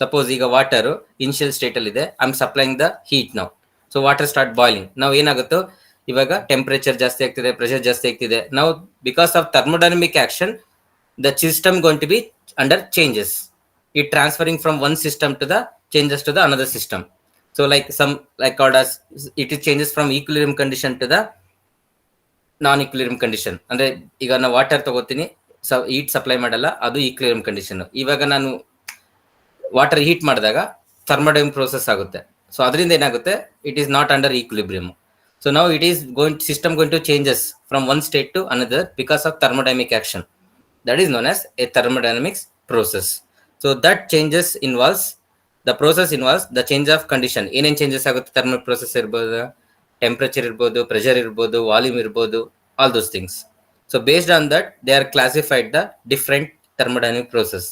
[SPEAKER 1] Suppose ಈಗ water initial state ಅಲ್ಲಿ ಇದೆ, I am supplying the heat now. So water start boiling. ನಾವು ಏನಾಗುತ್ತೋ ಇವಾಗ temperature ಜಾಸ್ತಿ ಆಗ್ತಿದೆ, pressure ಜಾಸ್ತಿ ಆಗ್ತಿದೆ. ನಾವು because of thermodynamic action the system going to be under changes, it transferring from one system to the changes to the another system. So like some like called as it is changes from equilibrium condition to the non equilibrium condition. ಅಂದ್ರೆ ಈಗ ನಾನು water ತಗೋತೀನಿ, heat supply ಮಾಡಲ್ಲ, ಅದು equilibrium condition. ಇವಾಗ ನಾನು water heat ಮಾಡಿದಾಗ thermodynamic process ಆಗುತ್ತೆ. ಸೊ ಅದರಿಂದ ಏನಾಗುತ್ತೆ, it is not under equilibrium. So ನಾವು it is going system going to changes from one state to another because of thermodynamic action. That is known as a thermodynamics process. So that changes involves the process involves the change of condition. ಏನೇನು changes ಆಗುತ್ತೆ thermodynamic process ಇರ್ಬೋದು, temperature ಇರ್ಬೋದು, pressure ಇರ್ಬೋದು, volume ಇರ್ಬೋದು, all those things. So based on that they are classified the different thermodynamic process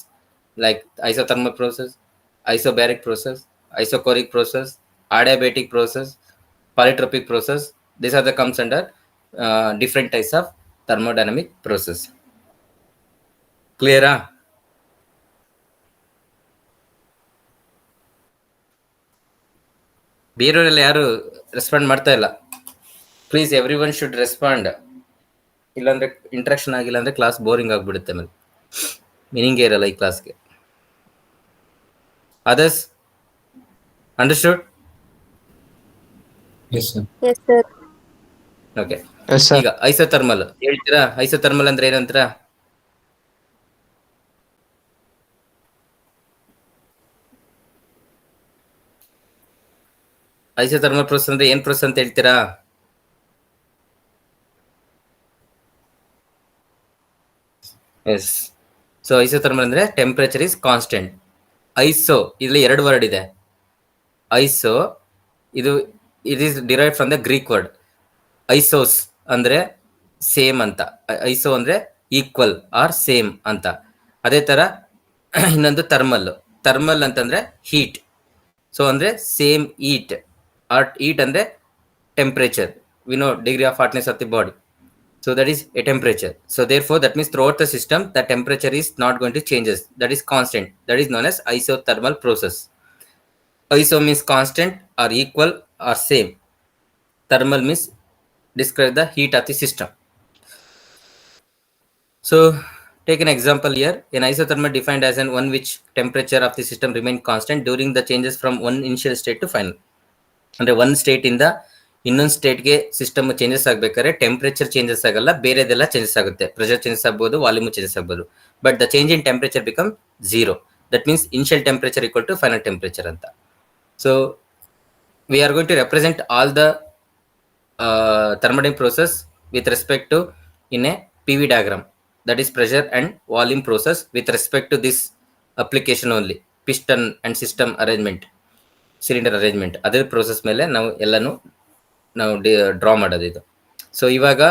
[SPEAKER 1] like isothermal process, isobaric process, isochoric process, adiabatic process, polytropic process. These are the comes under different types of thermodynamic process. Clear? ಬೇರೆಯವರೆಲ್ಲ ಯಾರು respond ಮಾಡ್ತಾ ಇಲ್ಲ. Please every one should respond. ಇಲ್ಲಾಂದ್ರೆ interaction ಆಗಿಲ್ಲ ಅಂದ್ರೆ class boring ಆಗಿಬಿಡುತ್ತೆ, ಮೇಲೆ ಮೀನಿಂಗೇ ಇರಲ್ಲ ಈ ಕ್ಲಾಸ್ಗೆ. Others understood?
[SPEAKER 4] Yes, sir.
[SPEAKER 2] Yes, sir.
[SPEAKER 1] Okay.
[SPEAKER 4] Yes, sir.
[SPEAKER 1] ಈಗ ಐಸೋಥರ್ಮಲ್ ಹೇಳ್ತೀರಾ? ಐಸೋಥರ್ಮಲ್ ಅಂದ್ರೆ ಏನಂತ? ಐಸೋಥರ್ಮಲ್ ಪ್ರೋಸೆಸ್ ಅಂದ್ರೆ ಏನ್ ಪ್ರೋಸೆಸ್ ಅಂತ ಹೇಳ್ತೀರಾ? ಎಸ್. ಸೊ ಐಸೋಥರ್ಮಲ್ ಅಂದ್ರೆ ಟೆಂಪರೇಚರ್ ಇಸ್ ಕಾನ್ಸ್ಟೆಂಟ್. ಐಸೋ ಇಲ್ಲಿ ಎರಡು ವರ್ಡ್ ಇದೆ. ಐಸೋ ಇದು it is derive from the Greek word isos ಅಂದ್ರೆ ಸೇಮ್ ಅಂತ. ಐಸೋ ಅಂದ್ರೆ ಈಕ್ವಲ್ ಆರ್ ಸೇಮ್ ಅಂತ. ಅದೇ ತರ ಇನ್ನೊಂದು ಥರ್ಮಲ್. ಥರ್ಮಲ್ ಅಂತಂದ್ರೆ ಹೀಟ್. ಸೊ ಅಂದ್ರೆ ಸೇಮ್ ಈಟ್ ಆರ್ ಈಟ್ ಅಂದ್ರೆ temperature. We know degree of hotness of the body. So that is a temperature. So therefore that means throughout the system the temperature is not going to changes. That is constant. That is known as isothermal process. Iso means constant or equal or same. Thermal means describe the heat of the system. So take an example here. An isothermal defined as an one which temperature of the system remain constant during the changes from one initial state to final. ಅಂದ್ರೆ ಒಂದು state ಇಂದ ಇನ್ನೊಂದು ಸ್ಟೇಟ್ಗೆ system changes ಆಗ್ಬೇಕಾದ್ರೆ temperature changes ಆಗಲ್ಲ, ಬೇರೆದೆಲ್ಲ changes ಆಗುತ್ತೆ. Pressure changes ಆಗ್ಬೋದು, ವಾಲ್ಯೂಮ್ ಚೇಂಜಸ್ ಆಗ್ಬೋದು. But the change in temperature become zero. That means initial temperature equal to final temperature ಅಂತ. So we are going to represent all the thermodynamic process with respect to in a PV diagram. That is pressure and volume process with respect to this application only. Piston and system arrangement, cylinder arrangement, ಅದೇ process ಮೇಲೆ ನಾವು ಎಲ್ಲನೂ ನಾವು draw ಮಾಡೋದು ಇದು. So ಇವಾಗ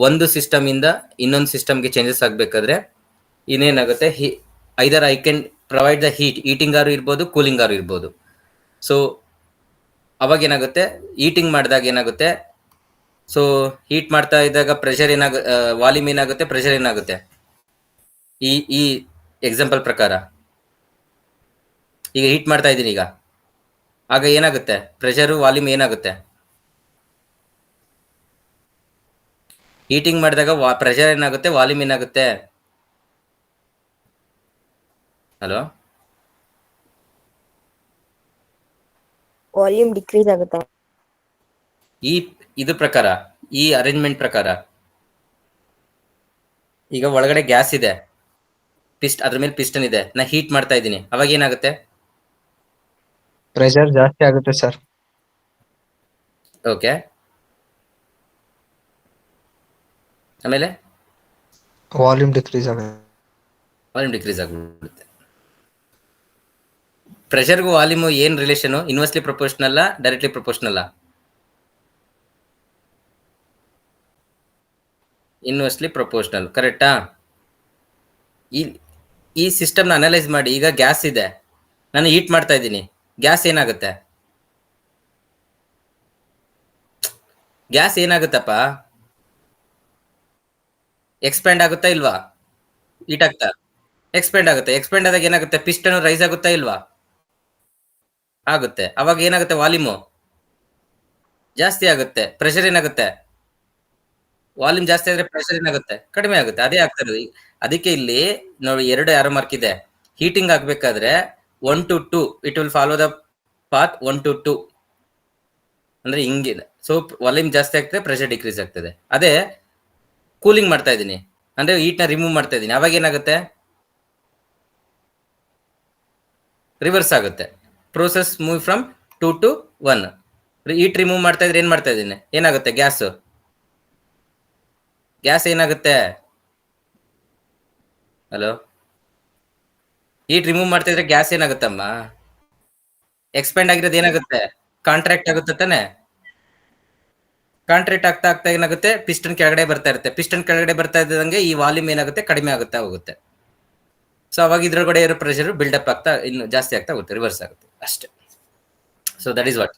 [SPEAKER 1] ಒಂದು system ಇಂದ ಇನ್ನೊಂದು ಸಿಸ್ಟಮ್ಗೆ ಚೇಂಜಸ್ ಆಗಬೇಕಾದ್ರೆ ಇನ್ನೇನಾಗುತ್ತೆ, either I can provide the heating or ಇರ್ಬೋದು, ಕೂಲಿಂಗ್ ಆರು ಇರ್ಬೋದು. ಸೊ ಅವಾಗ ಏನಾಗುತ್ತೆ, ಹೀಟಿಂಗ್ ಮಾಡಿದಾಗ ಏನಾಗುತ್ತೆ, ಸೊ ಹೀಟ್ ಮಾಡ್ತಾ ಇದ್ದಾಗ ಪ್ರೆಷರ್ ವಾಲ್ಯೂಮ್ ಏನಾಗುತ್ತೆ, ಪ್ರೆಷರ್ ಏನಾಗುತ್ತೆ. ಈ ಎಕ್ಸಾಂಪಲ್ ಪ್ರಕಾರ ಈಗ ಹೀಟ್ ಮಾಡ್ತಾ ಇದ್ದೀನಿ, ಈಗ ಆಗ ಏನಾಗುತ್ತೆ, ಪ್ರೆಷರು ವಾಲ್ಯೂಮ್ ಏನಾಗುತ್ತೆ. ಹೀಟಿಂಗ್ ಮಾಡಿದಾಗ ಪ್ರೆಷರ್ ಏನಾಗುತ್ತೆ, ವಾಲ್ಯೂಮ್ ಏನಾಗುತ್ತೆ, ಹಲೋ,
[SPEAKER 2] ವಾಲ್ಯೂಮ್ ಡಿಕ್ರೀಸ್ ಆಗುತ್ತೆ.
[SPEAKER 1] ಈ ಇದು ಪ್ರಕಾರ, ಈ ಅರೇಂಜ್ಮೆಂಟ್ ಪ್ರಕಾರ ಈಗ ಒಳಗಡೆ ಗ್ಯಾಸ್ ಇದೆ, ಅದ್ರ ಮೇಲೆ ಪಿಸ್ಟನ್ ಇದೆ, ನಾ ಹೀಟ್ ಮಾಡ್ತಾ ಇದ್ದೀನಿ, ಅವಾಗ ಏನಾಗುತ್ತೆ?
[SPEAKER 4] ಪ್ರೆಷರ್ ಜಾಸ್ತಿ ಆಗುತ್ತೆ ಸರ್.
[SPEAKER 1] ಓಕೆ, ಆಮೇಲೆ
[SPEAKER 4] ವಾಲ್ಯೂಮ್ ಡಿಕ್ರೀಸ್ ಆಗುತ್ತೆ.
[SPEAKER 1] ವಾಲ್ಯೂಮ್ ಡಿಕ್ರೀಸ್ ಆಗಿಬಿಡುತ್ತೆ. ಪ್ರೆಷರ್ಗೂ ವಾಲ್ಯೂಮು ಏನ್ ರಿಲೇಷನ್? ಇನ್ವರ್ಸ್ಲಿ ಪ್ರಪೋರ್ಷನಲ್ಲ, ಡೈರೆಕ್ಟ್ಲಿ ಪ್ರಪೋರ್ಷನಲ್ಲ? ಇನ್ವರ್ಸ್ಲಿ ಪ್ರಪೋರ್ಷನಲ್, ಕರೆಕ್ಟಾ? ಈ ಸಿಸ್ಟಮ್ನ ಅನಲೈಸ್ ಮಾಡಿ. ಈಗ ಗ್ಯಾಸ್ ಇದೆ, ನಾನು ಹೀಟ್ ಮಾಡ್ತಾ ಇದ್ದೀನಿ, ಗ್ಯಾಸ್ ಏನಾಗುತ್ತೆ? ಗ್ಯಾಸ್ ಏನಾಗುತ್ತಪ್ಪ? ಎಕ್ಸ್ಪ್ಯಾಂಡ್ ಆಗುತ್ತಾ ಇಲ್ವಾ? ಹೀಟ್ ಆಗ್ತಾ ಎಕ್ಸ್ಪ್ಯಾಂಡ್ ಆಗುತ್ತೆ. ಎಕ್ಸ್ಪ್ಯಾಂಡ್ ಆದಾಗ ಏನಾಗುತ್ತೆ? ಪಿಸ್ಟನ್ ರೈಸ್ ಆಗುತ್ತಾ ಇಲ್ವಾ? ಆಗುತ್ತೆ. ಅವಾಗ ಏನಾಗುತ್ತೆ? ವಾಲ್ಯೂಮು ಜಾಸ್ತಿ ಆಗುತ್ತೆ. ಪ್ರೆಷರ್ ಏನಾಗುತ್ತೆ? ವಾಲ್ಯೂಮ್ ಜಾಸ್ತಿ ಆದ್ರೆ ಪ್ರೆಷರ್ ಏನಾಗುತ್ತೆ? ಕಡಿಮೆ ಆಗುತ್ತೆ. ಅದೇ ಆಗ್ತಿರೋದು. ಅದಕ್ಕೆ ಇಲ್ಲಿ ನೋಡಿ 2 ಆರೋ ಮಾರ್ಕ್ ಇದೆ. ಹೀಟಿಂಗ್ ಆಗ್ಬೇಕಾದ್ರೆ 1 to 2 it will follow the path 1 to 2 ಅಂದ್ರೆ ಹಿಂಗಿದೆ. ಸೊ ವಾಲ್ಯೂಮ್ ಜಾಸ್ತಿ ಆಗ್ತದೆ, ಪ್ರೆಷರ್ ಡಿಕ್ರೀಸ್ ಆಗ್ತದೆ. ಅದೇ ಕೂಲಿಂಗ್ ಮಾಡ್ತಾ ಇದ್ದೀನಿ ಅಂದ್ರೆ ಹೀಟ್ನ ರಿಮೂವ್ ಮಾಡ್ತಾ ಇದ್ದೀನಿ, ಅವಾಗ ಏನಾಗುತ್ತೆ? ರಿವರ್ಸ್ ಆಗುತ್ತೆ. Process move from 2 to 1. Heat remove ಮಾಡ್ತಾ ಇದ್ರೆ ಏನ್ ಮಾಡ್ತಾ ಇದ್ದೀನಿ? ಏನಾಗುತ್ತೆ? ಗ್ಯಾಸ್ ಏನಾಗುತ್ತೆ? ಹಲೋ, ಹೀಟ್ ರಿಮೂವ್ ಮಾಡ್ತಾ ಇದ್ರೆ ಗ್ಯಾಸ್ ಏನಾಗುತ್ತಮ್ಮ? ಎಕ್ಸ್ಪ್ಯಾಂಡ್ ಆಗಿರೋದು ಏನಾಗುತ್ತೆ? ಕಾಂಟ್ರಾಕ್ಟ್ ಆಗುತ್ತೆ ತಾನೆ? ಕಾಂಟ್ರಾಕ್ಟ್ ಆಗ್ತಾ ಆಗ್ತಾ ಏನಾಗುತ್ತೆ? ಪಿಸ್ಟನ್ ಕೆಳಗಡೆ ಬರ್ತಾ ಇರುತ್ತೆ. ಪಿಸ್ಟನ್ ಕೆಳಗಡೆ ಬರ್ತಾ ಇದ್ದಂಗೆ ಈ ವಾಲ್ಯೂಮ್ ಏನಾಗುತ್ತೆ? ಕಡಿಮೆ ಆಗುತ್ತಾ ಹೋಗುತ್ತೆ. ಸೊ ಅವಾಗ ಇದ್ರೊಳಗಡೆ ಇರೋ ಪ್ರೆಷರ್ ಬಿಲ್ಡಪ್ ಆಗ್ತಾ ಇನ್ನು ಜಾಸ್ತಿ ಆಗ್ತಾ ಹೋಗುತ್ತೆ, ರಿವರ್ಸ್ ಆಗುತ್ತೆ ಅಷ್ಟೇ. So that is what.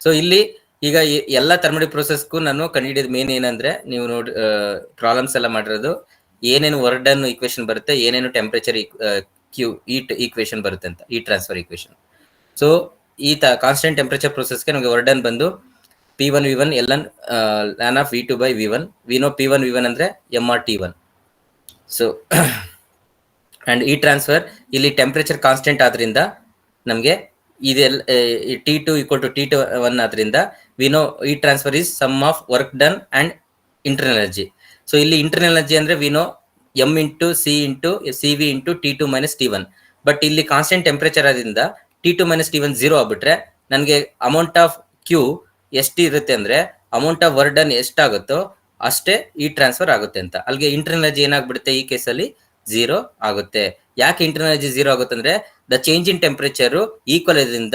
[SPEAKER 1] So ಇಲ್ಲಿ ಈಗ ಎಲ್ಲ ಥರ್ಮೋಡೈಕ್ ಪ್ರೊಸೆಸ್ಗೂ ನಾನು ಕಂಡುಹಿಡಿಯೋದು ಮೇನ್ ಏನಂದ್ರೆ, ನೀವು ನೋಡಿ ಪ್ರಾಬ್ಲಮ್ಸ್ ಎಲ್ಲ ಮಾಡಿರೋದು ಏನೇನು ವರ್ಡನ್ ಈಕ್ವೇಶನ್ ಬರುತ್ತೆ, ಏನೇನು ಟೆಂಪರೇಚರ್ ಹೀಟ್ ಈಕ್ವೇಶನ್ ಬರುತ್ತೆ ಅಂತ, ಹೀಟ್ ಟ್ರಾನ್ಸ್ಫರ್ ಈಕ್ವೇಶನ್. ಸೊ ಈ ಕಾನ್ಸ್ಟೆಂಟ್ ಟೆಂಪರೇಚರ್ ಪ್ರೊಸೆಸ್ಗೆ ನಮಗೆ ವರ್ಡನ್ ಬಂದು P1 V1 ln ln of V2 by V1. We know P1 V1 ಅಂದ್ರೆ mRT1. ಸೊ ಅಂಡ್ ಈ ಟ್ರಾನ್ಸ್ಫರ್ ಇಲ್ಲಿ ಟೆಂಪರೇಚರ್ ಕಾನ್ಸ್ಟೆಂಟ್ ಆದ್ರಿಂದ ನಮಗೆ ಇದೆಲ್ಲ T2 equal to T1 ಆದ್ರಿಂದ ವಿ ನೋ ಈ transfer is sum of work done and internal energy. So ಇಲ್ಲಿ internal energy ಅಂದ್ರೆ we know M into c into CV into T2 minus T1. But ಇಲ್ಲಿ constant temperature ಆದ್ರಿಂದ T2 minus T1 0 ಆಗ್ಬಿಟ್ರೆ ನನಗೆ amount of Q ಎಷ್ಟು ಇರುತ್ತೆ ಅಂದ್ರೆ amount of work done ಎಷ್ಟಾಗುತ್ತೋ ಅಷ್ಟೇ ಈ ಟ್ರಾನ್ಸ್ಫರ್ ಆಗುತ್ತೆ ಅಂತ. ಅಲ್ಲಿಗೆ ಇಂಟರ್ನಲ್ ಎನರ್ಜಿ ಏನಾಗ್ಬಿಡುತ್ತೆ? ಈ ಕೇಸಲ್ಲಿ 0 ಆಗುತ್ತೆ. ಯಾಕೆ ಇಂಟರ್ನಲ್ ಎನರ್ಜಿ 0 ಆಗುತ್ತೆ ಅಂದ್ರೆ the change in temperature equal ಇದ್ರಿಂದ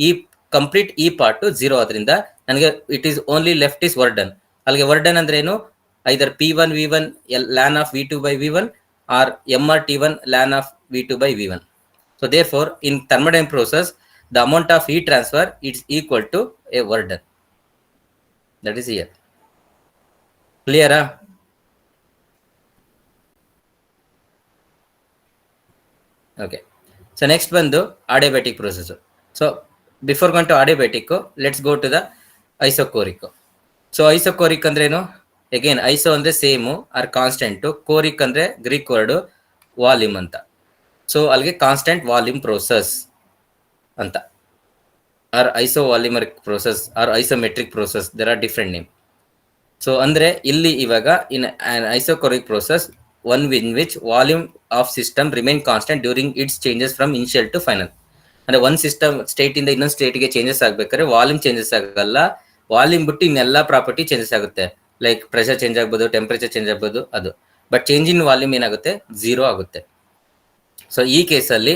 [SPEAKER 1] ಈ ಕಂಪ್ಲೀಟ್ ಈ ಪಾರ್ಟ್ 0 ಆದ್ರಿಂದ ನನಗೆ it is only left his work done. ಅಲ್ಲಿಗೆ ವರ್ಕ್ ಡನ್ ಅಂದ್ರೆ ಏನು? ಐದರ್ P1 V1 ln of V2 by V1 or mRT1 ln of V2 by V1. So therefore in thermodynamic process the amount of heat transfer is equal to a work done. That is here. Clear? Okay. So next ಬಂದು adiabatic process. So before going to adiabatic, let's go to the isochoric. So isochoric ಅಂದ್ರೆ ಏನು? Again iso ಅಂದ್ರೆ same or constant, choric ಅಂದ್ರೆ Greek word volume ಅಂತ. So ಅಲ್ಲಿಗೆ constant volume process ಅಂತ, or isovolumetric process or isometric process, there are different name. So ಅಂದ್ರೆ ಇಲ್ಲಿ ಇವಾಗ in isochoric process one in which volume of system remain constant during its changes from initial to final. ಅಂದ್ರೆ ಒಂದ್ system state ಇಂದ ಇನ್ನೊಂದು ಸ್ಟೇಟ್ಗೆ changes ಆಗ್ಬೇಕಾದ್ರೆ volume changes ಆಗಲ್ಲ, ವಾಲ್ಯೂಮ್ ಬಿಟ್ಟು ಇನ್ನೆಲ್ಲ ಪ್ರಾಪರ್ಟಿ ಚೇಂಜಸ್ ಆಗುತ್ತೆ. ಲೈಕ್ ಪ್ರೆಷರ್ ಚೇಂಜ್ ಆಗ್ಬೋದು, ಟೆಂಪರೇಚರ್ ಚೇಂಜ್ ಆಗ್ಬೋದು ಅದು. ಬಟ್ ಚೇಂಜ್ ಇನ್ ವಾಲ್ಯೂಮ್ ಏನಾಗುತ್ತೆ? 0 ಆಗುತ್ತೆ. ಸೊ ಈ ಕೇಸಲ್ಲಿ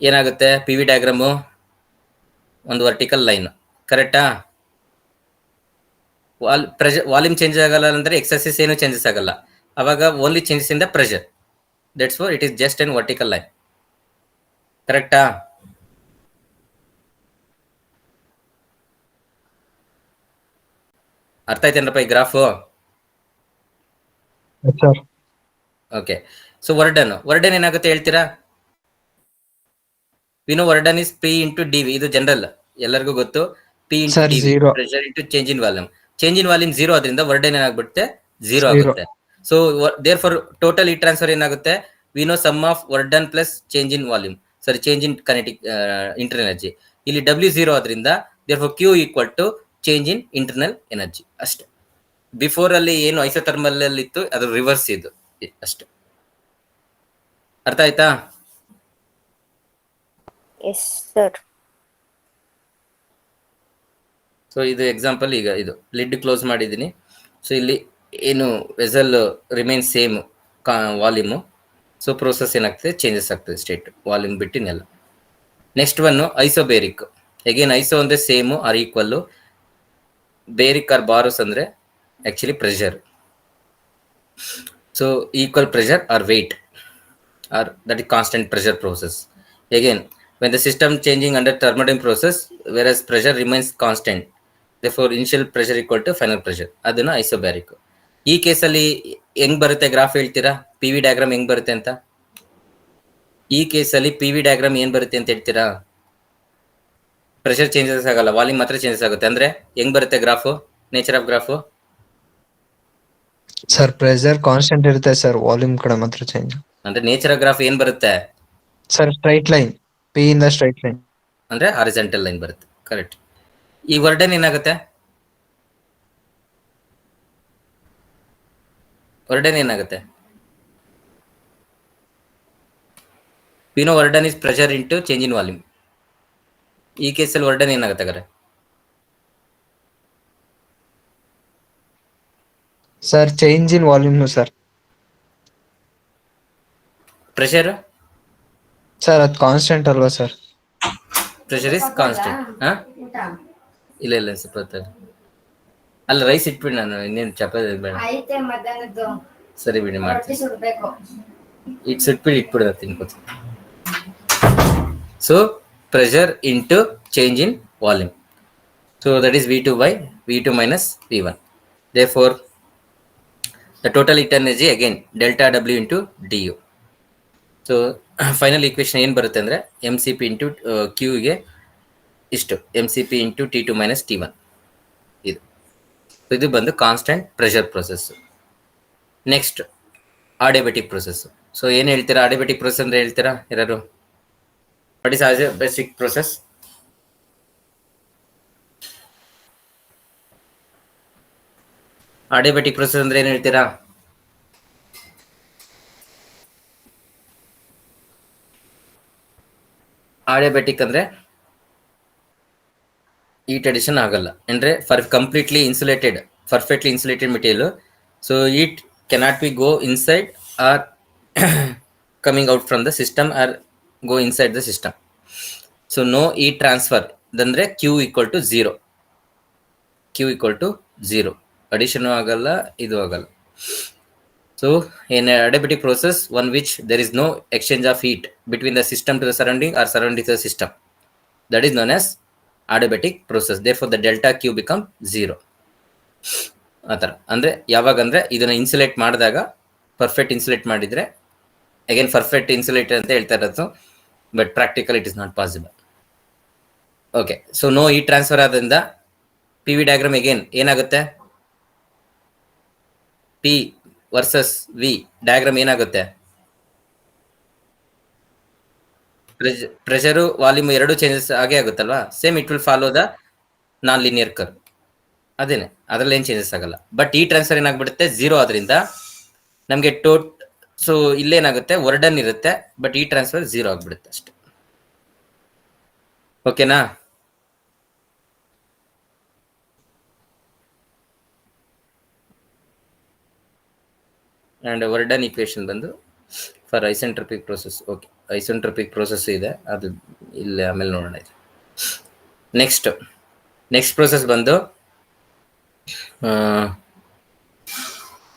[SPEAKER 1] ಏನಾಗುತ್ತೆ? ಪಿ ವಿ ಡಯಾಗ್ರಾಮು ಒಂದು ವರ್ಟಿಕಲ್ ಲೈನ್, ಕರೆಕ್ಟಾ? ವಾಲ್ಯೂಮ್ ಚೇಂಜ್ ಆಗಲ್ಲ ಅಂದ್ರೆ ಎಕ್ಸಸೈಸ್ ಏನು ಚೇಂಜಸ್ ಆಗಲ್ಲ, ಅವಾಗ only changes in the pressure. That's for it is just N vertical line, ಕರೆಕ್ಟಾ? ಅರ್ಥ ಆಯ್ತೇನಪ್ಪ ಈ ಗ್ರಾಫು? ಓಕೆ. ಸೊ ವರ್ಡನ್ ಏನಾಗುತ್ತೆ ಹೇಳ್ತೀರಾ? We know work done is P into d V. ಇದು ಜನರಲ್ ಎಲ್ಲರಿಗೂ ಗೊತ್ತು. P into d V, pressure into change in volume. Change in volume 0 ಆದ್ರಿಂದ work done ಏನಾಗ್ಬಿಡುತ್ತೆ? 0 ಆಗುತ್ತೆ. So therefore total heat transfer ಏನಾಗುತ್ತೆ? We know sum of work done plus change in volume, sorry change in kinetic internal energy. ಇಲ್ಲಿ W0 ಆದ್ರಿಂದ therefore Q equal to change in internal energy ಅಷ್ಟೇ. Before ಅಲ್ಲಿ ಏನು isothermal ಅಲ್ಲಿ ಇತ್ತು ಅದು reverse ಇದು ಅಷ್ಟೇ. ಅರ್ಥ ಆಯ್ತಾ?
[SPEAKER 2] Yes sir.
[SPEAKER 1] ಸೊ ಇದು ಎಕ್ಸಾಂಪಲ್. ಈಗ ಇದು ಲಿಡ್ ಕ್ಲೋಸ್ ಮಾಡಿದ್ದೀನಿ. ಸೊ ಇಲ್ಲಿ ಏನು vessel remain same volume. So process ಏನಾಗ್ತದೆ, ಚೇಂಜಸ್ ಆಗ್ತದೆ ಸ್ಟೇಟ್, ವಾಲ್ಯೂಮ್ ಬಿಟ್ಟಿನೆಲ್ಲ. Next one isobaric. Again iso ಅಂದರೆ same or equal, baric or baros ಅಂದರೆ actually pressure. So equal pressure or weight or that is constant pressure process. Again, when the system changing under thermodynamic process, whereas pressure remains constant, therefore initial pressure equal to final pressure. ಅದನ್ನ ಐಸೋಬ್ಯಾರಿಕ್. ಈ ಕೇಸಲ್ಲಿ ಹೆಂಗ್ ಬರುತ್ತೆ graph ಹೇಳ್ತೀರಾ? P V diagram ಹೆಂಗ್ ಬರುತ್ತೆ ಅಂತ? ಈ ಕೇಸಲ್ಲಿ ಪಿ ವಿ ಡಯಾಗ್ರಾಮ್ ಏನ್ ಬರುತ್ತೆ ಅಂತ ಹೇಳ್ತೀರಾ? ಪ್ರೆಷರ್ ಚೇಂಜಸ್ ಆಗಲ್ಲ, ವಾಲ್ಯೂಮ್ ಮಾತ್ರ ಚೇಂಜಸ್ ಆಗುತ್ತೆ. ಅಂದ್ರೆ ಹೆಂಗ್ ಬರುತ್ತೆ graph? Nature of graph
[SPEAKER 4] sir pressure constant ಇರುತ್ತೆ ಸರ್, ವಾಲ್ಯೂಮ್ ಕಡೆ ಮಾತ್ರ ಚೇಂಜ್.
[SPEAKER 1] ಅಂದ್ರೆ ನೇಚರ್ ಆಫ್ ಗ್ರಾಫ್ ಏನ್ ಬರುತ್ತೆ
[SPEAKER 4] ಸರ್? ಸ್ಟ್ರೈಟ್ ಲೈನ್, ಪಿ ಇಂದ ಸ್ಟ್ರೈಟ್ ಲೈನ್
[SPEAKER 1] ಅಂದ್ರೆ ಹಾರಿಜಾಂಟಲ್ ಲೈನ್ ಬರುತ್ತೆ. ಕರೆಕ್ಟ್. ಈ ವರ್ಡನ್ ಏನಾಗುತ್ತೆ? ವರ್ಡನ್ ಏನಾಗುತ್ತೆ? We know work done is pressure into change in volume. ಈ ಕೇಸಲ್ಲಿ ವರ್ಡನ್ ಏನಾಗುತ್ತೆ ಹಾಗಾದ್ರೆ?
[SPEAKER 4] Sir change in volume sir.
[SPEAKER 1] Pressure
[SPEAKER 4] sir ಅದು ಕಾನ್ಸ್ಟೆಂಟ್ ಅಲ್ವಾ ಸರ್?
[SPEAKER 1] Pressure is constant. ಇಲ್ಲ ಇಲ್ಲ ಸ್ವಲ್ಪ ಅಲ್ಲ, ರೈಸ್ ಇಟ್ಬಿಡಿ, ನಾನು ಇನ್ನೇನು ಚಪಾತಿ ಬೇಡ. ಸರಿ ಬಿಡಿ, ಮಾಡ್ತೀನಿ. ಸುಟ್ಬಿಡಿ ಇಟ್ಬಿಡಿ, ತಿನ್ಕೋತೀನಿ. So pressure into change in volume. So that is V2 by V2 minus V1. Therefore the total heat energy again delta W into du. So final equation ಏನು ಬರುತ್ತೆ ಅಂದರೆ mCp ಇಂಟು ಕ್ಯೂಗೆ ಇಷ್ಟು mCp into T2 minus T1. ಇದು ಬಂದು constant pressure process. Next adiabatic process. So ಏನು ಹೇಳ್ತೀರಾ adiabatic process ಅಂದರೆ? ಹೇಳ್ತೀರಾ ಯಾರು? What is adiabatic process? Adiabatic process ಅಂದ್ರೆ ಏನು ಹೇಳ್ತೀರಾ? ಆಡಿಯಾಬೆಟಿಕ್ ಅಂದ್ರೆ ಈಟ್ ಅಡಿಷನ್ ಆಗಲ್ಲ ಅಂದ್ರೆ completely insulated, perfectly insulated material. So heat cannot be go inside or coming out from the system or go inside the system. So no ಈ transfer ಅಂದ್ರೆ Q equal to 0. Q equal to 0, addition ಆಗಲ್ಲ, ಇದು ಆಗಲ್ಲ. So in a adiabatic process, one which there is no exchange of heat between the system to the surrounding or surrounding to the system, that is known as adiabatic process. Therefore the delta Q become 0. ಆ ಥರ ಅಂದರೆ ಯಾವಾಗಂದರೆ ಇದನ್ನು insulate ಮಾಡಿದಾಗ, perfect insulate ಮಾಡಿದರೆ, again perfect insulator ಅಂತ ಹೇಳ್ತಾ ಇರೋದು, but practical it is not possible. Okay, so no ಈ ಟ್ರಾನ್ಸ್ಫರ್ ಆದ್ರಿಂದ ಪಿ ವಿ ಡಯಾಗ್ರಾಮ್ ಅಗೇನ್ ಏನಾಗುತ್ತೆ? ಪಿ ವರ್ಸಸ್ ವಿ ಡಯಾಗ್ರಾಮ್ ಏನಾಗುತ್ತೆ? ಪ್ರೆಷರು ವಾಲ್ಯೂಮ್ ಎರಡು ಚೇಂಜಸ್ ಆಗೇ ಆಗುತ್ತಲ್ವಾ? Same it will follow the non linear curve. ಅದೇನೆ, ಅದರಲ್ಲಿ ಏನು ಚೇಂಜಸ್ ಆಗಲ್ಲ. ಬಟ್ ಈ ಟ್ರಾನ್ಸ್ಫರ್ ಏನಾಗ್ಬಿಡುತ್ತೆ 0 ಆದ್ರಿಂದ ನಮಗೆ ಸೊ ಇಲ್ಲೇನಾಗುತ್ತೆ, ವರ್ಡನ್ ಇರುತ್ತೆ, ಬಟ್ ಈ ಟ್ರಾನ್ಸ್ಫರ್ 0 ಆಗ್ಬಿಡುತ್ತೆ ಅಷ್ಟೆ. ಓಕೆನಾ? ಆ್ಯಂಡ್ ವರ್ಡನ್ ಈಕ್ವೇಶನ್ ಬಂದು for isentropic process. Okay, isentropic process ಇದೆ, ಅದು ಇಲ್ಲಿ ಆಮೇಲೆ ನೋಡೋಣ. ಇದು ನೆಕ್ಸ್ಟ್ ಪ್ರೋಸೆಸ್ ಬಂದು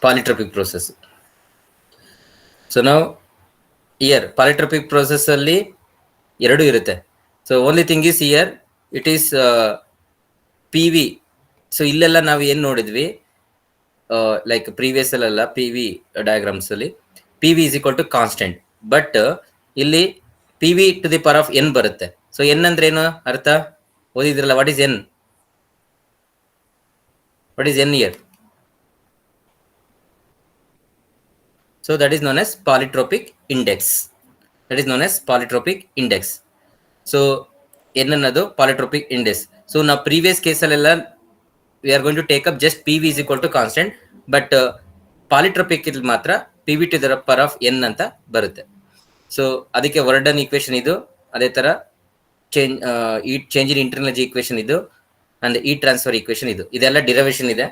[SPEAKER 1] ಪಾಲಿಟ್ರೋಪಿಕ್ ಪ್ರೋಸೆಸ್. ಸೊ ನಾವು ಇಯರ್ ಪಾಲಿಟ್ರೋಪಿಕ್ ಪ್ರೋಸೆಸ್ ಅಲ್ಲಿ ಎರಡು ಇರುತ್ತೆ. So only thing is here it is P V. So ಇಲ್ಲೆಲ್ಲ ನಾವು ಏನು ನೋಡಿದ್ವಿ, ಲೈಕ್ ಪ್ರೀವಿಯಸ್ ಅಲ್ಲೆಲ್ಲ ಪಿ ವಿ ಡಯಾಗ್ರಾಮ್ಸ್ ಅಲ್ಲಿ P V is equal to constant. But ಇಲ್ಲಿ P V to the power of n ಬರುತ್ತೆ. ಸೊ ಎನ್ ಅಂದ್ರೆ ಏನು ಅರ್ಥ ಓದಿದ್ರಲ್ಲ? What is n? What is n here? So that is known as polytropic index. That is known as polytropic index. So n ಅನ್ನೋದು polytropic index. So ನಾವು previous case ಅಲ್ಲೆಲ್ಲ we are going to take up just PV is equal to constant, but polytropic ಇಲ್ಲಿ ಮಾತ್ರ PV to the power of n ಅಂತ ಬರುತ್ತೆ. So ಅದಕ್ಕೆ ವರ್ಡನ್ equation ಇದು, ಅದೇ ತರ change in internal energy equation ಇದು, ಅಂಡ್ ಈ ಟ್ರಾನ್ಸ್ಫರ್ ಈಕ್ವೇಶನ್ ಇದು. ಇದೆಲ್ಲ ಡಿರವೇಶನ್ ಇದೆ,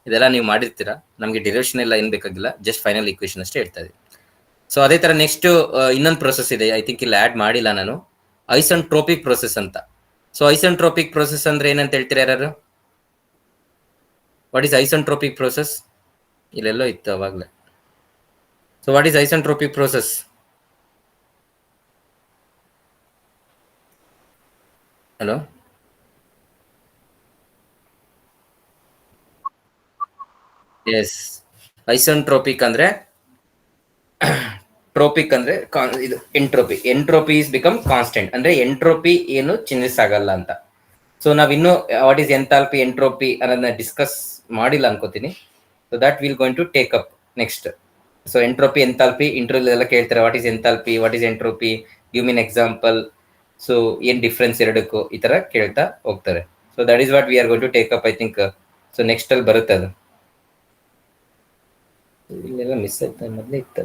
[SPEAKER 1] ಇದೆಲ್ಲ ನೀವು ಮಾಡಿರ್ತೀರಾ. ನಮಗೆ ಡಿರವೇಶನ್ ಎಲ್ಲ ಏನ್ ಬೇಕಾಗಿಲ್ಲ, ಜಸ್ಟ್ ಫೈನಲ್ ಈಕ್ವೇಶನ್ ಅಷ್ಟೇ ಹೇಳ್ತಾ ಇದೀವಿ. ಸೊ ಅದೇ ತರ ನೆಕ್ಸ್ಟ್ ಇನ್ನೊಂದು ಪ್ರೊಸೆಸ್ ಇದೆ, ಐ ಥಿಂಕ್ ಇಲ್ಲಿ ಆಡ್ ಮಾಡಿಲ್ಲ ನಾನು, ಐಸೆಂಟ್ರೋಪಿಕ್ ಪ್ರೊಸೆಸ್ ಅಂತ. ಸೊ ಐಸೆಂಟ್ರೋಪಿಕ್ ಪ್ರೊಸೆಸ್ ಅಂದ್ರೆ ಏನಂತ ಹೇಳ್ತೀರಾ ಯಾರು? What is isentropic process? ಇಲ್ಲೆಲ್ಲೋ ಇತ್ತು ಅವಾಗಲೇ. So what is isentropic process? Hello, yes, isentropic ಅಂದ್ರೆ ಟ್ರೋಪಿಕ್ ಅಂದ್ರೆ ಇದು entropy. Entropy is become constant, ಅಂದ್ರೆ ಎಂಟ್ರೋಪಿ ಏನು ಚೇಂಜಸ್ ಆಗಲ್ಲ ಅಂತ. ಸೊ ನಾವ್ ಇನ್ನು ವಾಟ್ ಈಸ್ ಎಂಥಾಲ್ಪಿ, ಎಂಟ್ರೋಪಿ ಅನ್ನೋದನ್ನ ಡಿಸ್ಕಸ್ ಮಾಡಿಲ್ಲ ಅನ್ಕೋತೀನಿ. So that will going to take up next. So entropy, enthalpy interview ಎಲ್ಲ ಕೇಳ್ತಾರೆ, what is enthalpy, what is entropy, give me an example. So ಏನ್ ಡಿಫ್ರೆನ್ಸ್ ಎರಡಕ್ಕೂ ಈ ತರ ಕೇಳ್ತಾ ಹೋಗ್ತಾರೆ. So that is what we are going to take up, I think. So next ಅಲ್ಲಿ ಬರುತ್ತೆ ಅದು. ಇಲ್ಲೆಲ್ಲ ಮಿಸ್ ಆಯ್ತಾ? ಮೊದಲೇ ಇತ್ತು,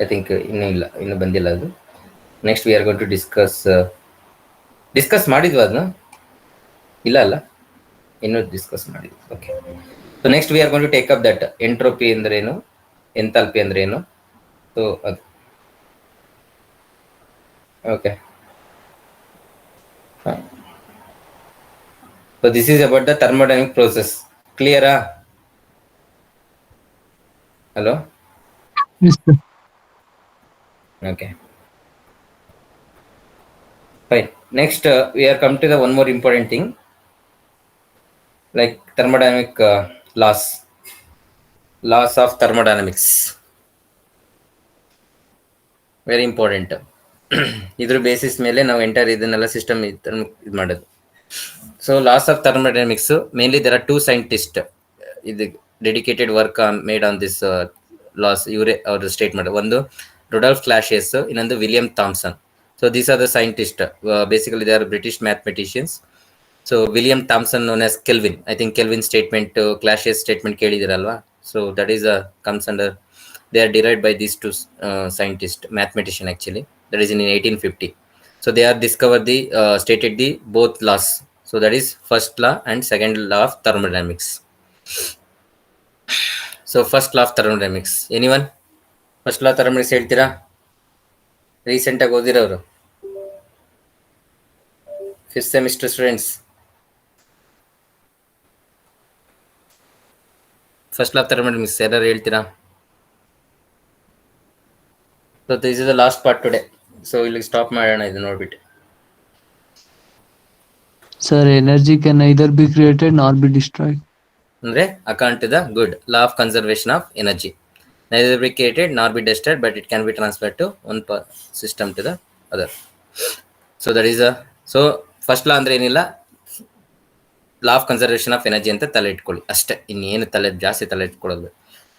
[SPEAKER 1] ಐ ಥಿಂಕ್ ಇನ್ನೂ ಇಲ್ಲ, ಇನ್ನು ಬಂದಿಲ್ಲ ಅದು. Next we are going to discuss ಮಾಡಿದ್ವಿ ಅದನ್ನ, ಇಲ್ಲ ಅಲ್ಲ, ಇನ್ನೂ ಡಿಸ್ಕಸ್ ಮಾಡಿದ್ವಿ. Okay, so next we are going to take up that entropy ಅಂದ್ರೆ ಏನು, ಎಂಥಾಲ್ಪಿ ಅಂದ್ರೆ ಏನು. ಸೊ ಅದು okay. So this is about the thermodynamic process. Clear? Hello?
[SPEAKER 4] Yes, sir.
[SPEAKER 1] Okay. Fine. Next, we are come to the one more important thing, like thermodynamic laws. Laws of thermodynamics. Very important. ಇದ್ರ basis ಮೇಲೆ ನಾವು enter ಇದನ್ನೆಲ್ಲ system ಇದು ಮಾಡೋದು. So laws of thermodynamics, mainly there are two scientist ಇದು dedicated work made on this laws. ಇವರೇ ಅವರು state ಮಾಡೋದು. ಒಂದು ರೊಡಾಲ್ಫ್ ಕ್ಲಾಶಿಯಸ್, ಇನ್ನೊಂದು William Thomson. So these are the scientist. Basically they are British mathematicians. So William Thomson known as Kelvin. I think Kelvin statement, Clausius statement ಕೇಳಿದಿರಲ್ವಾ? So that is comes under, they are derived by these two scientists, mathematician actually. That is in 1850. So they are discovered the stated the both laws. So that is first law and second law of thermodynamics. So first law of thermodynamics, anyone? First law thermodynamics ಹೇಳ್ತೀರಾ? Recent ಆಗಿ ಓದಿರೋರು, 5th semester students. First law of thermodynamics ಯಾರು ಹೇಳ್ತೀರಾ? So this is the last part today. So we'll stop ಮಾಡೋಣ ಇದು ನೋಡ್ಬಿಟ್ಟು.
[SPEAKER 4] Sir, energy can neither be created nor be destroyed.
[SPEAKER 1] ಅಂದ್ರೆ according to the good law of conservation of energy, neither be created nor be destroyed, but it can be transferred to one system to the other. So that is so first law ಅಂದ್ರೆ ಏನಿಲ್ಲ, law of conservation of energy ಅಂತ ತಲೆ ಇಟ್ಕೊಳ್ಳಿ ಅಷ್ಟೇ, ಇನ್ನೇನು ಜಾಸ್ತಿ ತಲೆ ಇಟ್ಕೊಳ್ಳೋದು.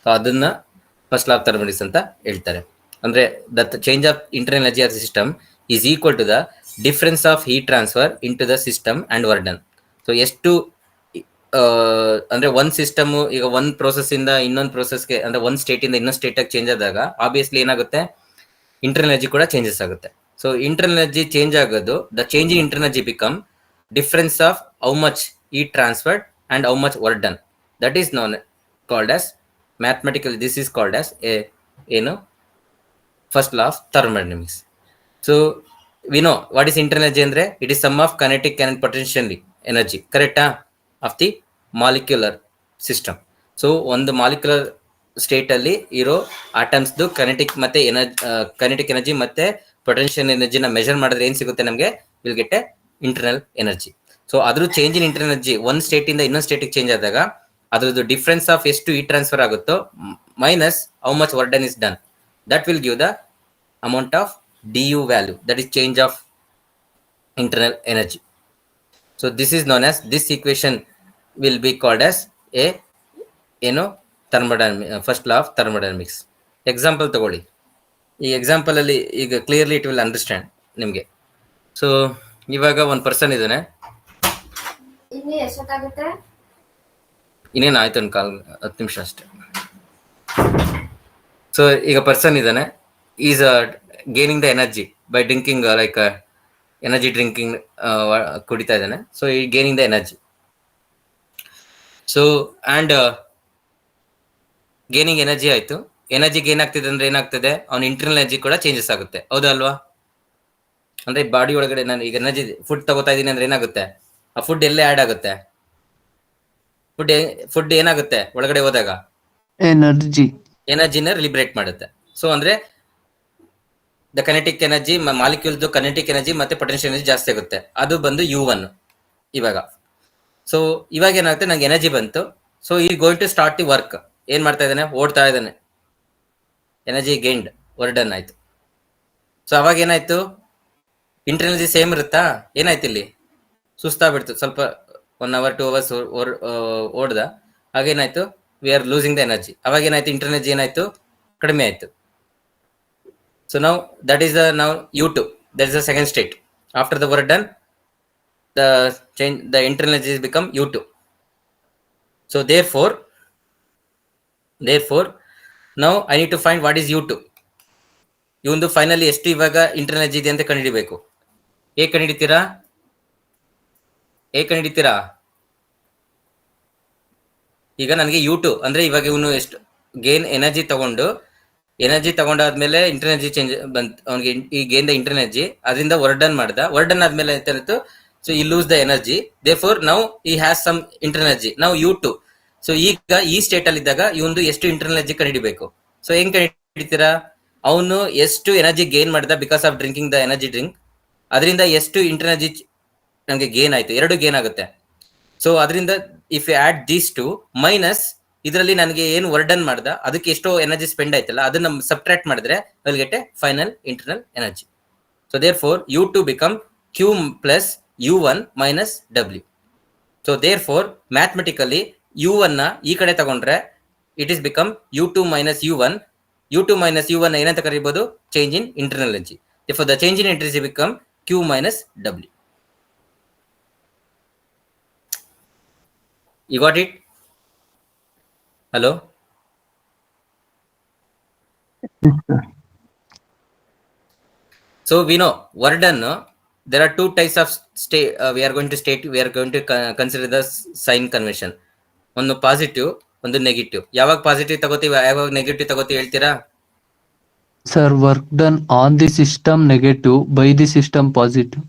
[SPEAKER 1] ಸೊ ಅದನ್ನ ಫಸ್ಟ್ ಲಾ ಆಫ್ ಥರ್ಮೋಡೈನಮಿಕ್ಸ್ ಅಂತ ಹೇಳ್ತಾರೆ. ಅಂದ್ರೆ the change of internal energy of system is equal to the difference of heat transfer in to the system and work done. So ಎಷ್ಟು ಅಂದ್ರೆ ಒಂದ್ ಸಿಸ್ಟಮ್ ಈಗ ಒಂದ್ ಪ್ರೋಸೆಸ್ ಇಂದ ಇನ್ನೊಂದು ಪ್ರೋಸೆಸ್ಗೆ, ಅಂದ್ರೆ ಒಂದ್ ಸ್ಟೇಟ್ ಇಂದ ಇನ್ನೊಂದು ಸ್ಟೇಟ್ ಆಗಿ ಚೇಂಜ್ ಆದಾಗ ಆಬ್ವಿಯಸ್ಲಿ ಏನಾಗುತ್ತೆ, ಇಂಟರ್ನಲ್ ಎನರ್ಜಿ ಕೂಡ ಚೇಂಜಸ್ ಆಗುತ್ತೆ. ಸೊ ಇಂಟರ್ನಲ್ ಎನರ್ಜಿ ಚೇಂಜ್ ಆಗೋದು, the change in internal energy become difference of how much heat transferred and how much work done. That is known called as mathematically, this is called as a first law of thermodynamics. So we know what is internal energy andre, it is sum of kinetic and potential energy, correct of the molecular system. So on the molecular state alli iro atoms du kinetic ಮತ್ತೆ kinetic energy ಮತ್ತೆ potential energy na measure ಮಾಡಿದ್ರೆ ಏನು ಸಿಗುತ್ತೆ ನಮಗೆ, will get a internal energy. So ಅದ್ರ change in internal energy ಒಂದ್ state ಇಂದ ಇನ್ನೊಂದು ಸ್ಟೇಟ್ ಚೇಂಜ್ ಆದಾಗ ಅದ್ರದ್ದು ಡಿಫರೆನ್ಸ್ ಆಫ್ ಎಷ್ಟು ಹೀಟ್ ಟ್ರಾನ್ಸ್ಫರ್ ಆಗುತ್ತೋ minus how much work done is done, that will give the amount of d U value, that is change of internal energy. So this is known as, this equation will be called as a thermodynamics, first law of thermodynamics. Example ತಗೊಳ್ಳಿ. ಈ example ಅಲ್ಲಿ ಈಗ clearly it will understand ನಿಮಗೆ. So ಇವಾಗ ಒಂದು person ಇದ್ದಾನೆ, ಇನ್ನೇನು ಆಯ್ತು ಒಂದು 10 ನಿಮಿಷ ಅಷ್ಟೇ. ಸೊ ಈಗ ಪರ್ಸನ್ ಇದ್ದಾನೆ, is gaining the energy by drinking like energy drinking ಕುಡಿತಾ ಇದ್ದಾನೆ. ಸೊ ಈ gaining the energy. So and gaining energy ಆಯಿತು. ಎನರ್ಜಿ ಗೇನ್ ಆಗ್ತಿದೆ ಅಂದ್ರೆ ಏನಾಗ್ತದೆ, ಅವನ ಇಂಟರ್ನಲ್ ಎನರ್ಜಿ ಕೂಡ ಚೇಂಜಸ್ ಆಗುತ್ತೆ, ಹೌದಾ ಅಲ್ವಾ? ಅಂದ್ರೆ ಬಾಡಿ ಒಳಗಡೆ ನಾನು ಈಗ ಎನರ್ಜಿ ಫುಡ್ ತಗೋತಾ ಇದ್ದೀನಿ ಅಂದ್ರೆ ಏನಾಗುತ್ತೆ, ಆ ಫುಡ್ ಎಲ್ಲೇ ಆ್ಯಡ್ ಆಗುತ್ತೆ, ಫುಡ್ ಏನಾಗುತ್ತೆ ಒಳಗಡೆ ಹೋದಾಗ ಎನರ್ಜಿನ ಲಿಬ್ರೇಟ್ ಮಾಡುತ್ತೆ. ಸೊ ಅಂದ್ರೆ the kinetic energy, ಮಾಲಿಕ್ಯೂಲ್ದು kinetic energy ಮತ್ತೆ ಪೊಟೆನ್ಷಿಯಲ್ ಎನರ್ಜಿ ಜಾಸ್ತಿ ಆಗುತ್ತೆ, ಅದು ಬಂದು U1 ಇವಾಗ. ಸೊ ಇವಾಗ ಏನಾಗುತ್ತೆ, ನಂಗೆ ಎನರ್ಜಿ ಬಂತು. ಸೊ ಈ going to start the work. ಏನ್ ಮಾಡ್ತಾ ಇದ್ದಾನೆ, ಓಡ್ತಾ ಇದ್ದಾನೆ, ಎನರ್ಜಿ ಗೇನ್ಡ್, ವರ್ಡನ್ ಆಯ್ತು. ಸೊ ಅವಾಗ ಏನಾಯ್ತು, ಇಂಟರ್ನರ್ಜಿ ಸೇಮ್ ಇರುತ್ತಾ, ಏನಾಯ್ತು ಇಲ್ಲಿ ಸುಸ್ತಾಗ್ಬಿಡ್ತು, ಸ್ವಲ್ಪ 1 hour 2 hours ಓಡ್ದ, ಹಾಗೇನಾಯ್ತು, we are losing the energy. ಅವಾಗ ಏನಾಯ್ತು, ಇಂಟರ್ನರ್ಜಿ ಏನಾಯ್ತು, ಕಡಿಮೆ ಆಯ್ತು. So now that is the now U2, that is the second state. After the work done, the change, the internal energy has become U2. So therefore now I need to find what is U2. ಇವಂದು finally ಎಷ್ಟು ಇವಾಗ internal energy ಇದೆ ಅಂತ ಕಂಡುಹಿಡಿಬೇಕು. ಹೇಗೆ ಕಂಡುಹಿಡಿತೀರಾ? ಈಗ ನನಗೆ U2 ಅಂದ್ರೆ ಇವಾಗ ಇವನು ಎಷ್ಟು ಗೇನ್ ಎನರ್ಜಿ ತಗೊಂಡಾದ್ಮೇಲೆ ಇಂಟರ್ನಲ್ ಎನರ್ಜಿ ಚೇಂಜ್ ಬಂತು ಅವನಿಗೆ. ಈ ಗೇನ್ ದ ಇಂಟರ್ನಲ್ ಎನರ್ಜಿ, ಅದರಿಂದ ವರ್ಡನ್ ಮಾಡ್ದ, ವರ್ಡನ್ ಆದ್ಮೇಲೆ ಎಂತ, ಸೊ ಈ lose the energy, therefore now ಈ ಹ್ಯಾಸ್ ಸಮ್ ಇಂಟರ್ನಲ್ ಎನರ್ಜಿ, ನಾವು U2. ಸೊ ಈಗ ಈ ಸ್ಟೇಟ್ ಅಲ್ಲಿ ಇದ್ದಾಗ ಇವೊಂದು ಎಷ್ಟು ಇಂಟರ್ನಲ್ ಎನರ್ಜಿ ಕಂಡುಹಿಡಿಬೇಕು. ಸೊ ಹೆಂಗ್ ಕಂಡುಹಿಡಿತೀರಾ, ಅವನು ಎಷ್ಟು ಎನರ್ಜಿ ಗೇನ್ ಮಾಡಿದ because of drinking the energy drink, ಅದರಿಂದ ಎಷ್ಟು ಇಂಟರ್ನಲ್ ಎನರ್ಜಿ ನಮಗೆ ಗೇನ್ ಆಯ್ತು, 2 ಗೇನ್ ಆಗುತ್ತೆ. ಸೊ ಅದರಿಂದ if you add these two minus ಇದರಲ್ಲಿ ನನಗೆ ಏನು ವರ್ಡನ್ ಮಾಡ್ದ ಅದಕ್ಕೆ ಎಷ್ಟೋ ಎನರ್ಜಿ ಸ್ಪೆಂಡ್ ಆಯ್ತಲ್ಲ, ಅದನ್ನ ಸಬ್ಟ್ರಾಕ್ಟ್ ಮಾಡಿದ್ರೆ will get a final internal energy. So therefore U2 become Q plus U1 minus W. So therefore mathematically U1 ನ ಈ ಕಡೆ ತಗೊಂಡ್ರೆ it is become U2 minus U1. U2 minus U1 ಏನಂತ ಕರೀಬಹುದು, change in internal energy. Therefore the change in energy become Q minus W. You got it? Hello? So we know work done. There are 2 types of state. We are going to consider the sign convention. ಒಂದು positive, ಒಂದು negative. ಯಾವಾಗ positive ತಗೋತೀವಿ, ಯಾವಾಗ negative ತಗೋತೀವಿ ಹೇಳ್ತೀರಾ?
[SPEAKER 4] Sir, work done on the system negative, by the system positive.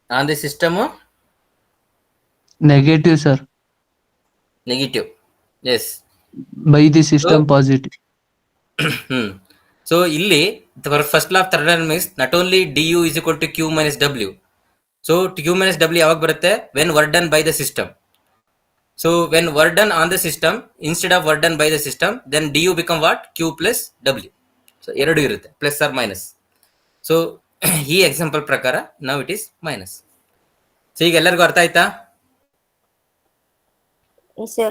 [SPEAKER 1] On the system
[SPEAKER 4] Negative, sir.
[SPEAKER 1] Negative. Yes.
[SPEAKER 4] By the system positive.
[SPEAKER 1] So ಇಲ್ಲಿ first law of thermodynamics not only du is equal to Q minus W. So Q minus W ಯಾವಾಗ ಬರುತ್ತೆ, when work done by the system. So when work done on the system instead of work done by the system, then du become what, Q plus W. So ಎರಡು ಇರುತ್ತೆ, plus R minus. So ಈ example ಪ್ರಕಾರ ನಾವು it is minus. So ಈಗ ಎಲ್ಲರಿಗೂ ಅರ್ಥ ಆಯ್ತಾ?
[SPEAKER 2] Yes, sir.